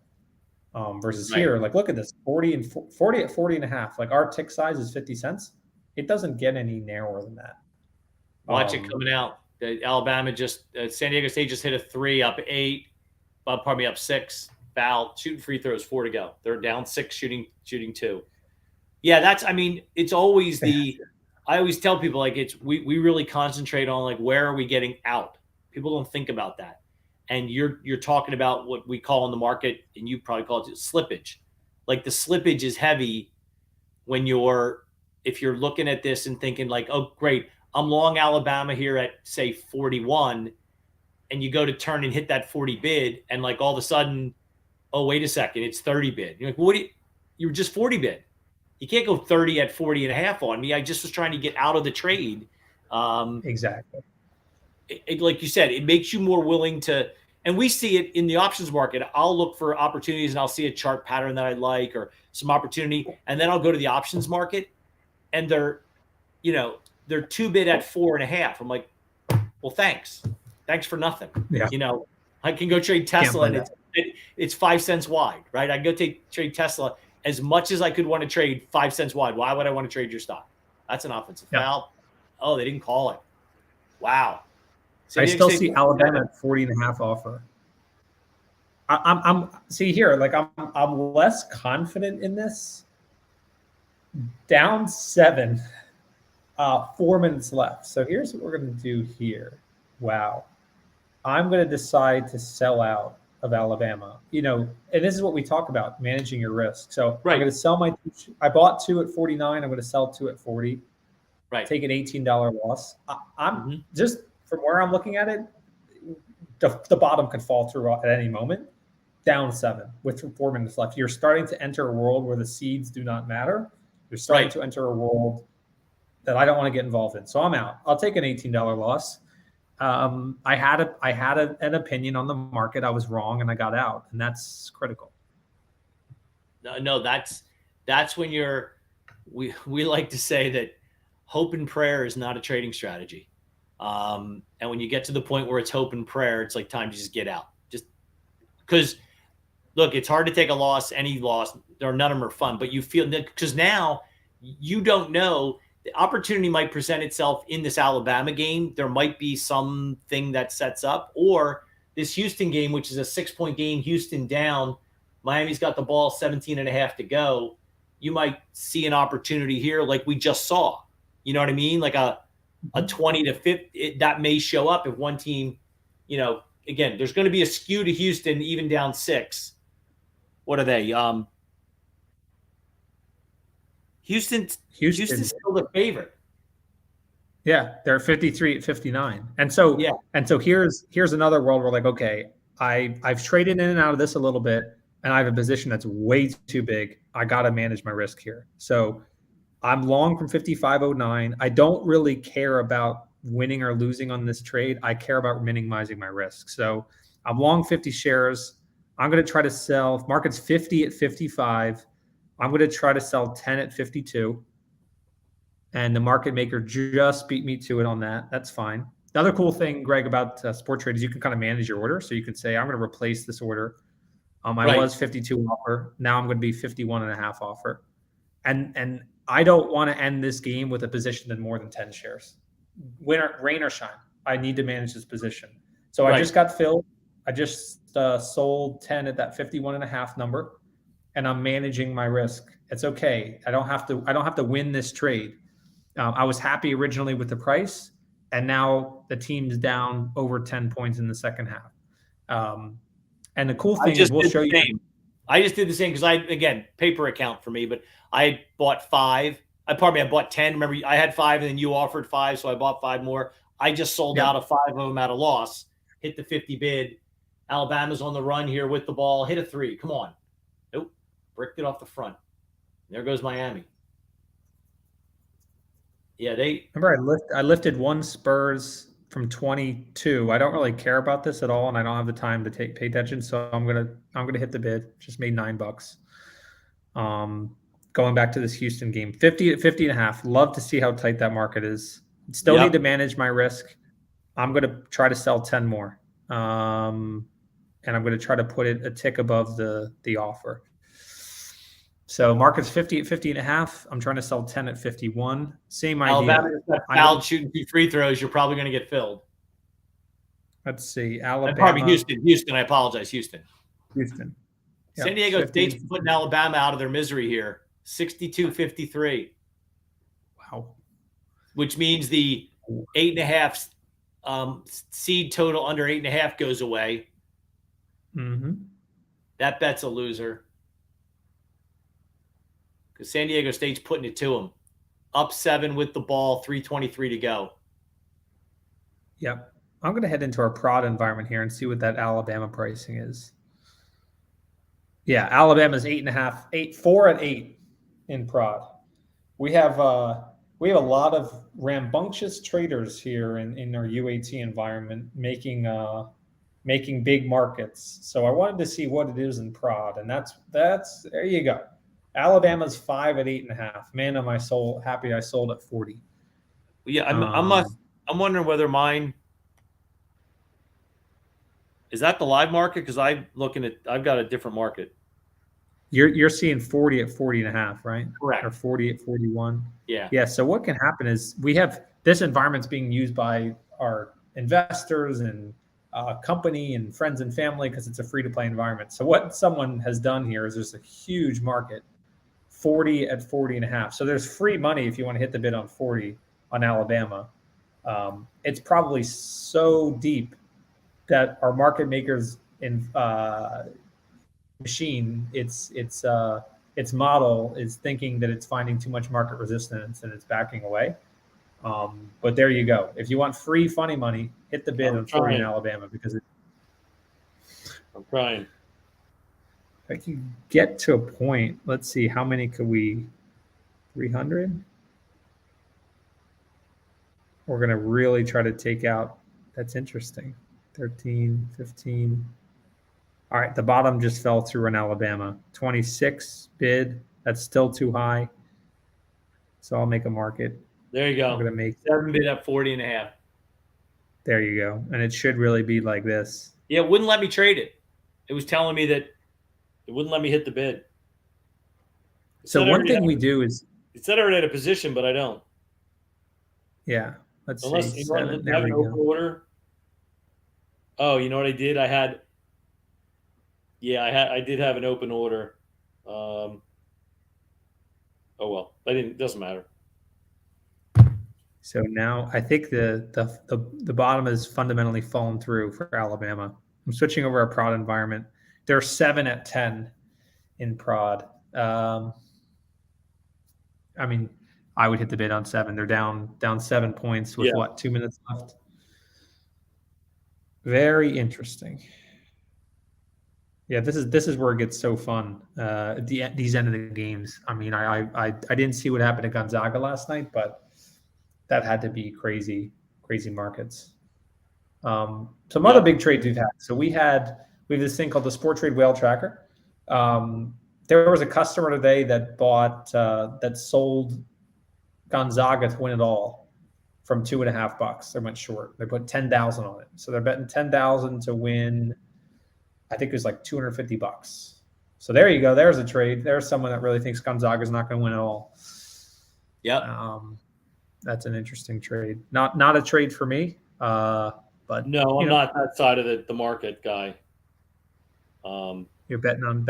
Versus right here, like, look at this, 40 at 40.5. Like, our tick size is 50 cents. It doesn't get any narrower than that. Watch it coming out. Alabama San Diego State just hit a 3 up 8. pardon me, up 6, foul, shooting free throws, 4 to go. They're down 6, shooting 2. Yeah, it's always I always tell people, like, we really concentrate on, like, where are we getting out? People don't think about that. And you're talking about what we call in the market, and you probably call it slippage. Like, the slippage is heavy when if you're looking at this and thinking, like, oh, great, I'm long Alabama here at, say, 41, and you go to turn and hit that 40 bid, and, like, all of a sudden, oh, wait a second, it's 30 bid. You're like, you were just 40 bid. You can't go 30 at 40 and a half on me. I just was trying to get out of the trade. Exactly. Like you said, it makes you more willing to, and we see it in the options market. I'll look for opportunities and I'll see a chart pattern that I like or some opportunity. And then I'll go to the options market and they're 2 bid at 4.5. I'm like, well, thanks for nothing. Yeah. I can go trade Tesla and it's 5 cents wide, right? I can go trade Tesla as much as I could want to trade 5 cents wide. Why would I want to trade your stock? That's an offensive foul. Oh, they didn't call it. Wow. So I still see Alabama at 40.5 offer. I'm see here, like I'm less confident in this. Down 7, 4 minutes left. So here's what we're going to do here. Wow. I'm going to decide to sell out of Alabama, and this is what we talk about, managing your risk. So I'm going to sell I bought 2 at 49. I'm going to sell 2 at 40. Right. Take an $18 loss. I'm just from where I'm looking at it, the bottom could fall through at any moment. Down 7 with 4 minutes left. You're starting to enter a world where the seeds do not matter. You're starting to enter a world that I don't want to get involved in. So I'm out. I'll take an $18 loss. I had an opinion on the market. I was wrong and I got out, and that's critical. No, that's when we like to say that hope and prayer is not a trading strategy. And when you get to the point where it's hope and prayer, it's like time to just get out. Just because, look, it's hard to take a loss, any loss, or none of them are fun, but you feel that because now you don't know. The opportunity might present itself in this Alabama game. There might be something that sets up, or this Houston game, which is a 6-point game, Houston down, Miami's got the ball 17.5 to go. You might see an opportunity here like we just saw. You know what I mean? Like a 20 to 50, that may show up if one team, again, there's going to be a skew to Houston, even down 6. What are they? Houston's still the favorite. Yeah, they're 53 at 59. And so here's another world where, like, okay, I've traded in and out of this a little bit, and I have a position that's way too big. I got to manage my risk here. So I'm long from 55.09. I don't really care about winning or losing on this trade. I care about minimizing my risk. So I'm long 50 shares. I'm going to try to sell. If market's 50 at 55, I'm going to try to sell 10 at 52. And the market maker just beat me to it on that. That's fine. The other cool thing, Greg, about Sporttrade is you can kind of manage your order. So you can say, I'm going to replace this order. I was 52 offer. Now I'm going to be 51.5 offer. And I don't want to end this game with a position in more than 10 shares. Rain or shine, I need to manage this position. So I just got filled. I just sold 10 at that 51.5 number, and I'm managing my risk. It's okay. I don't have to win this trade. I was happy originally with the price, and now the team's down over 10 points in the second half. And the cool thing is we'll show you. I just did the same because again, paper account for me, but I had bought 5. I bought 10. Remember, I had 5 and then you offered 5, so I bought 5 more. I just sold out of 5 of them at a loss, hit the 50 bid. Alabama's on the run here with the ball, hit a 3. Come on. Nope. Bricked it off the front. There goes Miami. Yeah, remember I lifted 1 Spurs from 22. I don't really care about this at all, and I don't have the time to pay attention. So I'm gonna hit the bid. Just made $9. Going back to this Houston game, 50 at 50.5. Love to see how tight that market is. Still need to manage my risk. I'm gonna try to sell 10 more, and I'm gonna try to put it a tick above the offer. So market's 50 at 50.5. I'm trying to sell 10 at 51. Same idea. Alabama fouled shooting 2 free throws. You're probably going to get filled. Let's see. And Alabama. probably Houston. I apologize, Houston. Houston. Yep. San Diego State's putting Alabama out of their misery here. 62-53. Wow. Which means the 8.5 seed total under 8.5 goes away. Mm-hmm. That bet's a loser. Because San Diego State's putting it to them. Up 7 with the ball, 3:23 to go. Yep. I'm going to head into our prod environment here and see what that Alabama pricing is. Yeah, Alabama's 8.5, 4 at 8 in prod. We have a lot of rambunctious traders here in our UAT environment making big markets. So I wanted to see what it is in prod, and that's there you go. Alabama's 5 at 8.5. Man, am I happy I sold at 40. Yeah, I'm wondering whether mine is that the live market, because I've got a different market. You're seeing 40 at 40.5, right? Correct. Or 40 at 41. Yeah. Yeah. So what can happen is we have this environment's being used by our investors and company and friends and family because it's a free to play environment. So what someone has done here is there's a huge market, 40 at 40.5. So there's free money if you want to hit the bid on 40 on Alabama. It's probably so deep that our market makers in machine, its model is thinking that it's finding too much market resistance and it's backing away. But there you go. If you want free funny money, hit the bid on 40 in Alabama because I'm trying. If I can get to a point, let's see, how many could we? 300. We're going to really try to take out. That's interesting. 13, 15. All right, the bottom just fell through in Alabama. 26 bid. That's still too high. So I'll make a market. There you go. I'm going to make 7 bid at 40.5. There you go. And it should really be like this. Yeah, it wouldn't let me trade it. It was telling me that it wouldn't let me hit the bid. So one thing we do is it said I already had a position, but I don't. Yeah. Let's Unless see. you have an open order. Oh, you know what I did? I did have an open order. Oh well, doesn't matter. So now I think the bottom has fundamentally fallen through for Alabama. I'm switching over our prod environment. They're 7 at 10 in prod. I mean, I would hit the bid on 7. They're down 7 points with 2 minutes left. Very interesting. Yeah, this is where it gets so fun. These end of the games. I mean, I didn't see what happened at Gonzaga last night, but that had to be crazy markets. Some other big trades we've had. So we have this thing called the Sporttrade Whale Tracker. There was a customer today that that sold Gonzaga to win it all from $2.50. They went short. They put 10,000 on it. So they're betting 10,000 to win. I think it was like $250. So there you go. There's a trade. There's someone that really thinks Gonzaga is not going to win at all. Yeah. That's an interesting trade. Not a trade for me. But no, I'm not that side of the market guy. You're betting on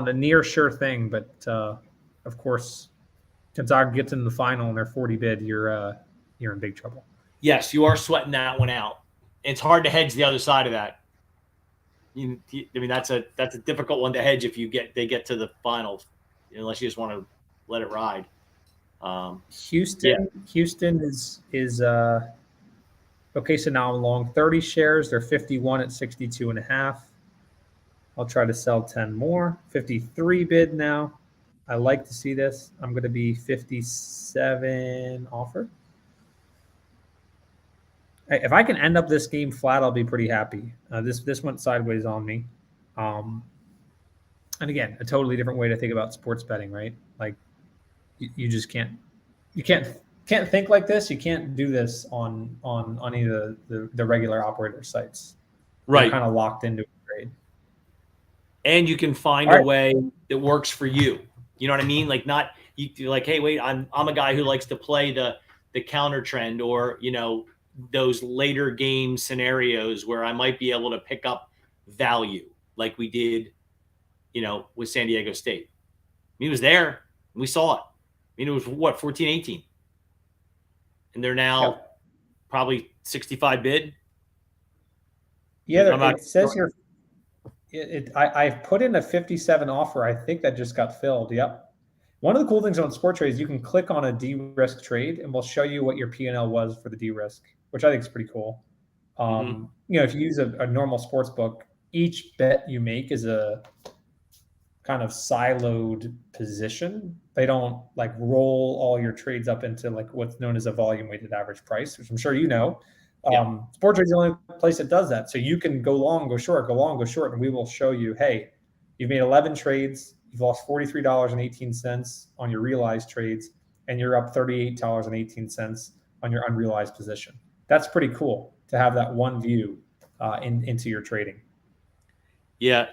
a near sure thing, but of course, Gonzaga gets into the final and they're 40 bid. You're in big trouble. Yes, you are sweating that one out. It's hard to hedge the other side of that. I mean, that's a difficult one to hedge if they get to the finals, unless you just want to let it ride. Houston is okay. So now I'm long 30 shares. They're 51 at 62.5. I'll try to sell 10 more. 53 bid now. I like to see this. I'm going to be 57 offer. If I can end up this game flat, I'll be pretty happy. This went sideways on me. And again, a totally different way to think about sports betting, right? Like you just can't think like this. You can't do this on any of the regular operator sites. Right. You're kind of locked into a trade. And you can find a way that works for you. You know what I mean? Like you're like, hey, wait, I'm a guy who likes to play the counter trend, or those later game scenarios where I might be able to pick up value like we did, with San Diego State. He was there. And we saw it. It was what, 14-18. And they're now probably 65 bid. Yeah, it says here. I've put in a 57 offer. I think that just got filled. Yep. One of the cool things on Sporttrade is you can click on a de-risk trade, and we'll show you what your P&L was for the de-risk, which I think is pretty cool. If you use a normal sports book, each bet you make is a kind of siloed position. They don't like roll all your trades up into like what's known as a volume weighted average price, which I'm sure you know. Sporttrade is the only place that does that. So you can go long, go short, go long, go short, and we will show you, hey, you've made 11 trades, you've lost $43.18 on your realized trades, and you're up $38.18 on your unrealized position. That's pretty cool to have that one view into your trading. Yeah.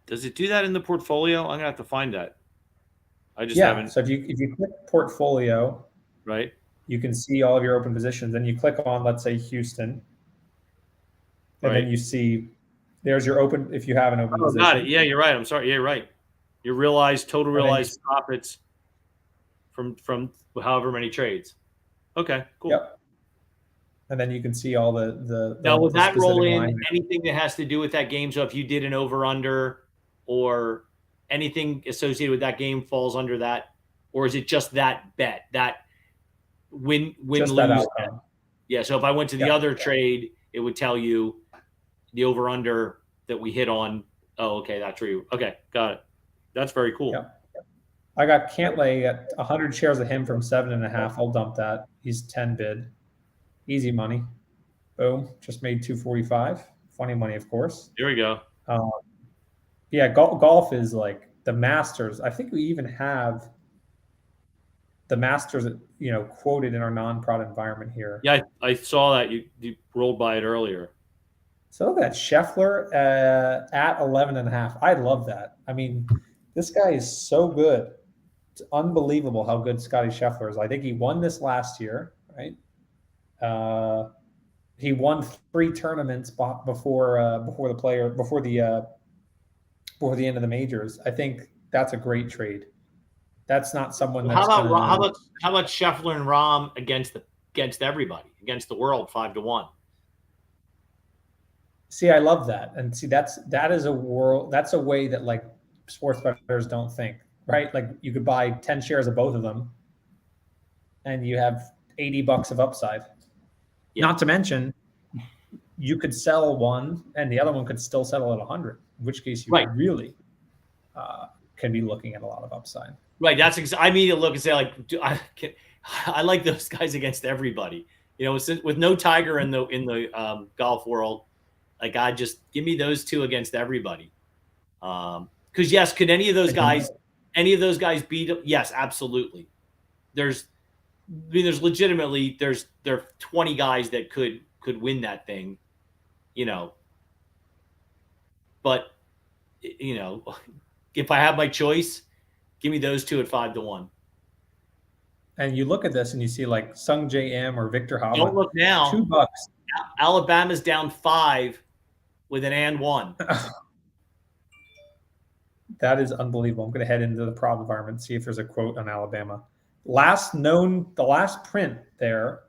Does it do that in the portfolio? I'm gonna have to find that. I just haven't. So if you click portfolio, right, you can see all of your open positions. Then you click on, let's say, Houston, and then you see there's your open. If you have an open position, got it. Yeah, you're right. I'm sorry. Yeah, you're right. Your total realized profits from however many trades. Okay, cool. Yep. And then you can see all the now, will that roll in anything that has to do with that game? So if you did an over/under or anything associated with that game falls under that, or is it just that bet, that win lose bet? Yeah. So if I went to the other trade, it would tell you the over/under that we hit on. Oh, okay, that's true. Okay, got it. That's very cool. Yeah. I got Cantlay at 100 shares of him from 7.5. I'll dump that. He's 10 bid. Easy money. Boom. Just made 245. Funny money, of course. Here we go. Golf is like the Masters. I think we even have the Masters, quoted in our non-prod environment here. Yeah, I saw that. You rolled by it earlier. So look at that. Scheffler at 11.5. I love that. I mean, this guy is so good. It's unbelievable how good Scotty Scheffler is. I think he won this last year, right? He won 3 tournaments before the end of the majors. I think that's a great trade. That's not someone. That's how about Scheffler and Rahm against everybody, against the world, 5-1. See, I love that, and see that's a way that like sports bettors don't think, right? Like you could buy 10 shares of both of them, and you have $80 of upside. Yeah. Not to mention, you could sell one, and the other one could still settle at 100. In which case, you really can be looking at a lot of upside. Right. I immediately look and say, like, I like those guys against everybody. With no Tiger in the golf world, like I just give me those two against everybody. Because yes, could any of those guys beat them? Yes, absolutely. There are 20 guys that could win that thing, But if I have my choice, give me those two at 5-1. And you look at this and you see like Sung J M or Victor Hovland. Don't look now. $2. Alabama's down 5 with an and 1. That is unbelievable. I'm going to head into the prop environment, see if there's a quote on Alabama. The last print there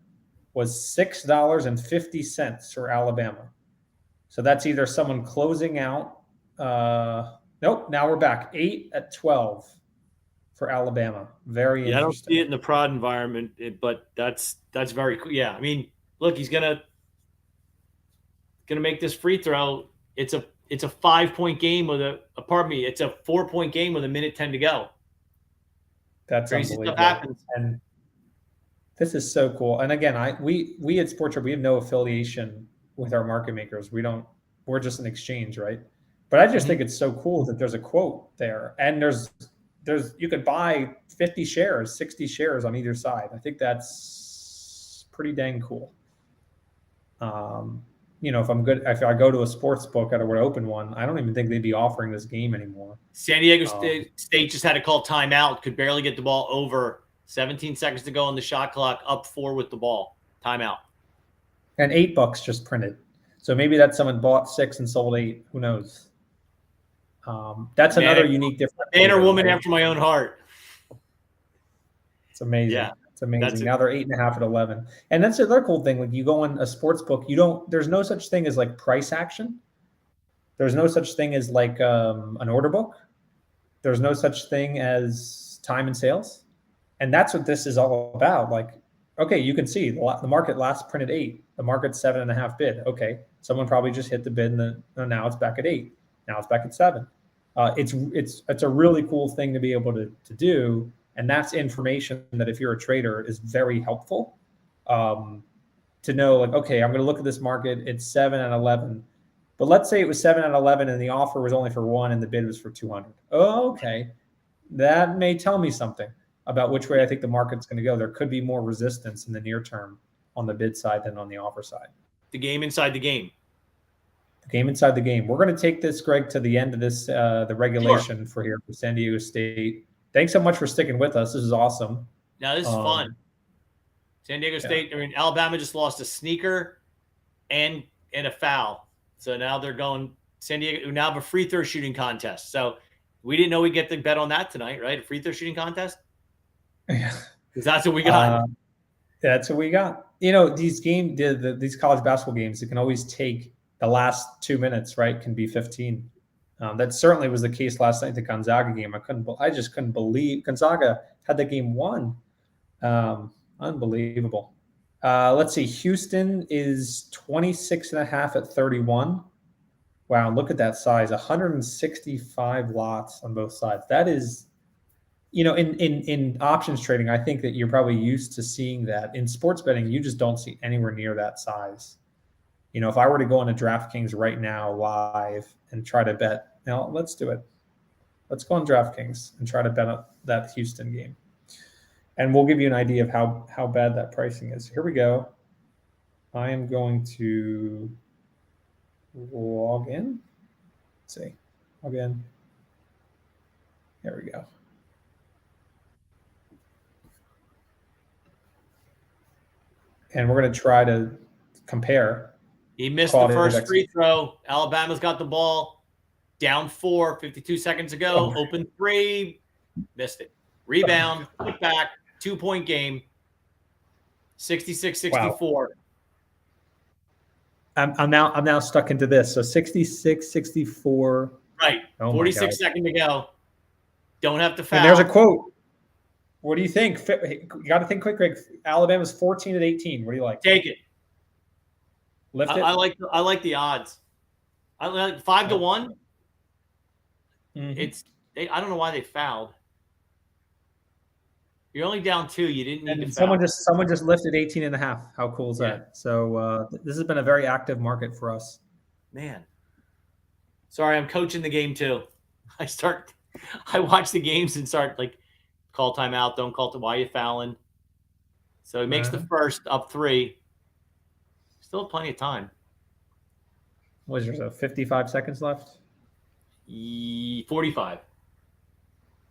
was $6.50 for Alabama. So that's either someone closing out. Nope. Now we're back 8 at 12 for Alabama. Very interesting. I don't see it in the prod environment, but that's very cool. Yeah, I mean, look, he's gonna make this free throw. It's a 5-point game it's a 4-point game with 1:10 to go. That's crazy unbelievable. Stuff happens. And this is so cool. And again, we at Sporttrade, we have no affiliation with our market makers. We're just an exchange, right? But I just think it's so cool that there's a quote there, and there's you could buy 50 shares, 60 shares on either side. I think that's pretty dang cool. If I go to a sports book and I would open one, I don't even think they'd be offering this game anymore. San Diego State just had to call timeout, could barely get the ball over. 17 seconds to go on the shot clock, up 4 with the ball. Timeout. And $8 just printed. So maybe that someone bought 6 and sold 8. Who knows? That's another unique difference. Man or woman after my own heart. It's amazing. Yeah, it's amazing. Now they're 8.5 at 11. And that's another cool thing. Like you go on a sports book, there's no such thing as like price action. There's no such thing as like an order book. There's no such thing as time and sales. And that's what this is all about. Like, okay, you can see the market last printed 8. The market's 7.5 bid. Okay, someone probably just hit the bid, and now it's back at 8. Now it's back at 7. It's a really cool thing to be able to do, and that's information that if you're a trader is very helpful to know. Like, okay, I'm going to look at this market. It's 7 and 11, but let's say it was 7 and 11, and the offer was only for 1, and the bid was for 200. Oh, okay, that may tell me something about which way I think the market's going to go. There could be more resistance in the near term on the bid side than on the offer side. The game inside the game. The game inside the game. We're going to take this, Greg, to the end of this, the regulation for San Diego State. Thanks so much for sticking with us. This is awesome. Now, this is fun. San Diego State, Alabama just lost a sneaker and a foul. So now they're going San Diego. Now have a free throw shooting contest. So we didn't know we'd get the bet on that tonight, right? A free throw shooting contest? Yeah. Because that's what we got. That's what we got. These these college basketball games, it can always take the last 2 minutes, right? Can be 15. That certainly was the case last night, the Gonzaga game. I just couldn't believe Gonzaga had the game won. Unbelievable. Let's see. Houston is 26.5 at 31. Wow, look at that size. 165 lots on both sides. That is, in options trading, I think that you're probably used to seeing that. In sports betting, you just don't see anywhere near that size. If I were to go into DraftKings right now live and try to bet, let's do it. Let's go on DraftKings and try to bet up that Houston game. And we'll give you an idea of how bad that pricing is. Here we go. I am going to log in. Let's see. Log in. There we go. And we're going to try to compare. He missed the first free throw. Alabama's got the ball. Down 4, 52 seconds ago. Open 3. Missed it. Rebound. Put back. 2-point game. 66-64. Wow. I'm now stuck into this. So 66-64. Right. 46 seconds to go. Don't have to foul. And there's a quote. What do you think? You got to think quick, Greg. Alabama's 14 at 18. What do you like? Take it. Lift it. I like the odds. I like 5 to 1. Mm-hmm. I don't know why they fouled. You're only down 2. You didn't need to foul. Someone just lifted 18.5. How cool is that? So this has been a very active market for us. Man. Sorry, I'm coaching the game too. I watch the games and start like call timeout, don't call to why you fouling. So he makes the first up 3. Still plenty of time. Was there 55 seconds left? 45.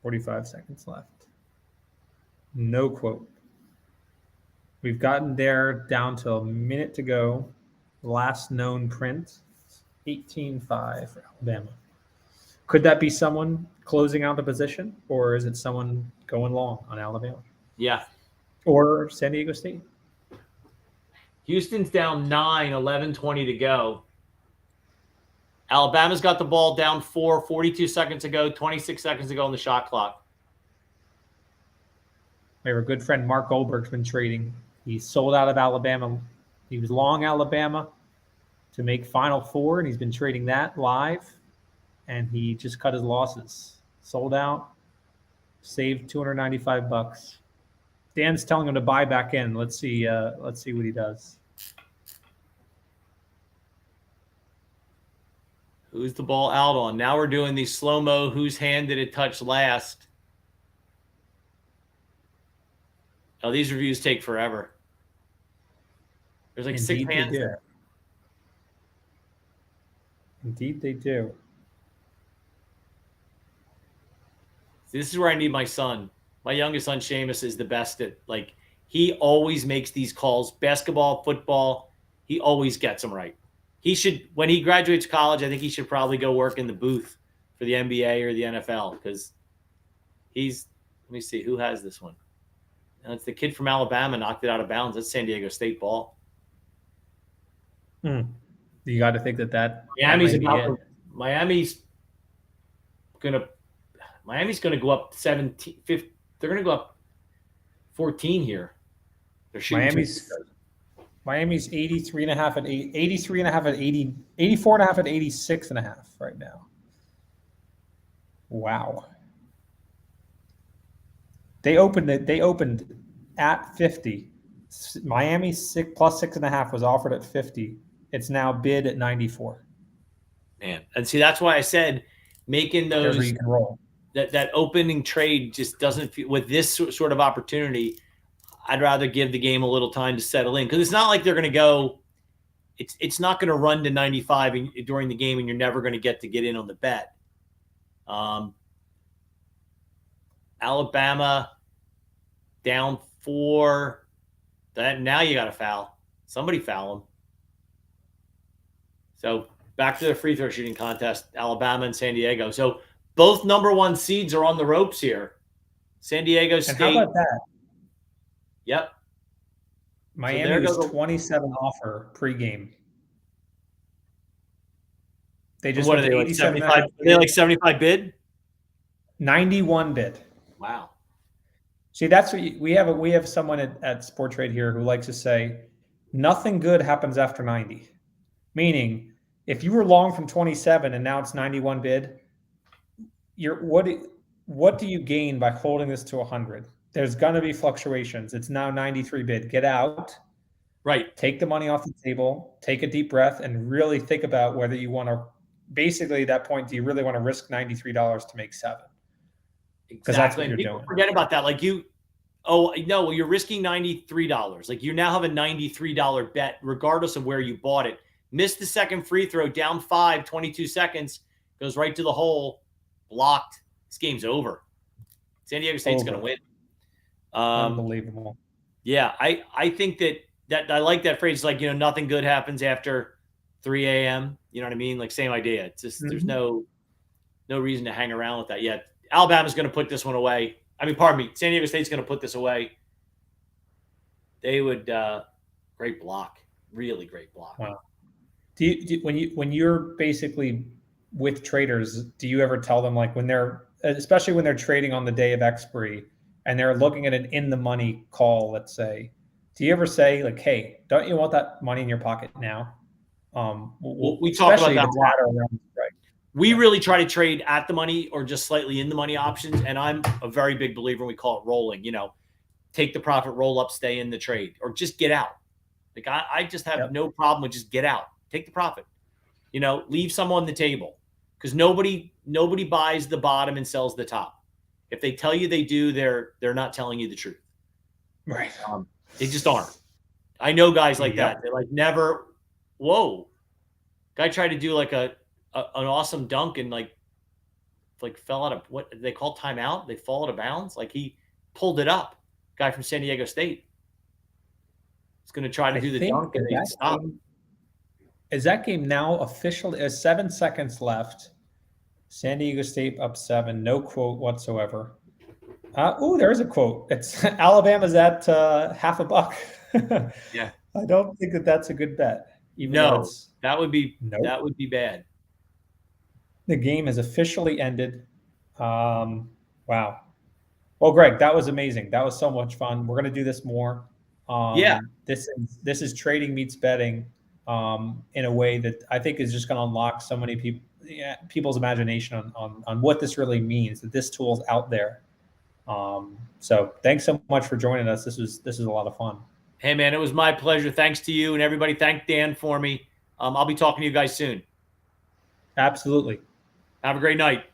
45 seconds left. No quote. We've gotten there down to a minute to go. Last known print, 18.5 for Alabama. Could that be someone closing out the position, or is it someone going long on Alabama? Yeah. Or San Diego State? Houston's down 9, 11:20 to go. Alabama's got the ball down 4, 42 seconds ago, 26 seconds ago on the shot clock. We have a good friend, Mark Goldberg's been trading. He sold out of Alabama. He was long Alabama to make Final Four, and he's been trading that live, and he just cut his losses. Sold out, saved $295. Dan's telling him to buy back in. Let's see what he does. Who's the ball out on? Now we're doing the slow-mo, whose hand did it touch last? Oh, these reviews take forever. There's like Indeed 6 hands they do. there. Indeed they do. See, this is where I need my son. My youngest son, Seamus, is the best at, like, He always makes these calls, basketball, football. He always gets them right. He should, when he graduates college, I think he should probably go work in the booth for the NBA or the NFL because he's, let me see, who has this one? And it's the kid from Alabama knocked it out of bounds. That's San Diego State ball. You got to think that Miami's gonna go up 17. 15, they're gonna go up 14 here. They're shooting Miami's 83.5 at 83.5 at 80, 84.5 at 86.5 right now. Wow. They opened at 50. Miami plus 6.5 was offered at 50. It's now bid at 94. Man, and see, that's why I said making those you can roll. That opening trade just doesn't feel, with this sort of opportunity. I'd rather give the game a little time to settle in because it's not like they're going to go. It's not going to run to 95 during the game, and you're never going to get in on the bet. Alabama down 4. That now you got to foul. Somebody foul them. So back to the free throw shooting contest, Alabama and San Diego. So both number 1 seeds are on the ropes here. San Diego State. And how about that? Yep. Miami was 27 offer pregame. They just what are they like 75? Are they like 75 bid? 91 bid. Wow. See, that's what we have someone at Sporttrade here who likes to say, nothing good happens after 90. Meaning, if you were long from 27 and now it's 91 bid, what do you gain by holding this to 100? There's going to be fluctuations. It's now 93 bid. Get out. Right. Take the money off the table. Take a deep breath and really think about whether you want to. Basically, at that point, do you really want to risk $93 to make 7? Because that's what you're doing. Forget about that. Like you're risking $93. Like you now have a $93 bet, regardless of where you bought it. Missed the second free throw, down 5, 22 seconds, goes right to the hole, blocked. This game's over. San Diego State's going to win. Unbelievable. Yeah, I think that I like that phrase. Like, nothing good happens after 3 a.m. You know what I mean? Like, same idea. It's just there's no reason to hang around with that yet. Alabama's going to put this one away. Pardon me. San Diego State's going to put this away. They would great block, really great block. Wow. Do you when you're basically with traders, do you ever tell them, like, especially when they're trading on the day of expiry and they're looking at an in the money call, let's say, do you ever say, like, hey, don't you want that money in your pocket now? We talk about that. Right. We really try to trade at the money or just slightly in the money options. And I'm a very big believer, we call it rolling, take the profit, roll up, stay in the trade, or just get out. Like I just have no problem with just get out, take the profit, leave some on the table, because nobody buys the bottom and sells the top. If they tell you they do, they're not telling you the truth. Right. They just aren't. I know guys like that. They're like, never. Whoa. Guy tried to do like an awesome dunk and like fell out of what they call timeout. They fall out of bounds. Like he pulled it up. Guy from San Diego State. He's going to try to do the dunk and they stop. Is that game now official? There's 7 seconds left. San Diego State up 7. No quote whatsoever. There's a quote. It's Alabama's at $50. Yeah. I don't think that's a good bet. That would be bad. The game has officially ended. Wow. Well, Greg, that was amazing. That was so much fun. We're going to do this more. This is trading meets betting in a way that I think is just going to unlock so many people's imagination on what this really means, that this tool's out there. So thanks so much for joining us. This is a lot of fun. Hey man, it was my pleasure. Thanks to you and everybody. Thank Dan for me. I'll be talking to you guys soon. Absolutely. Have a great night.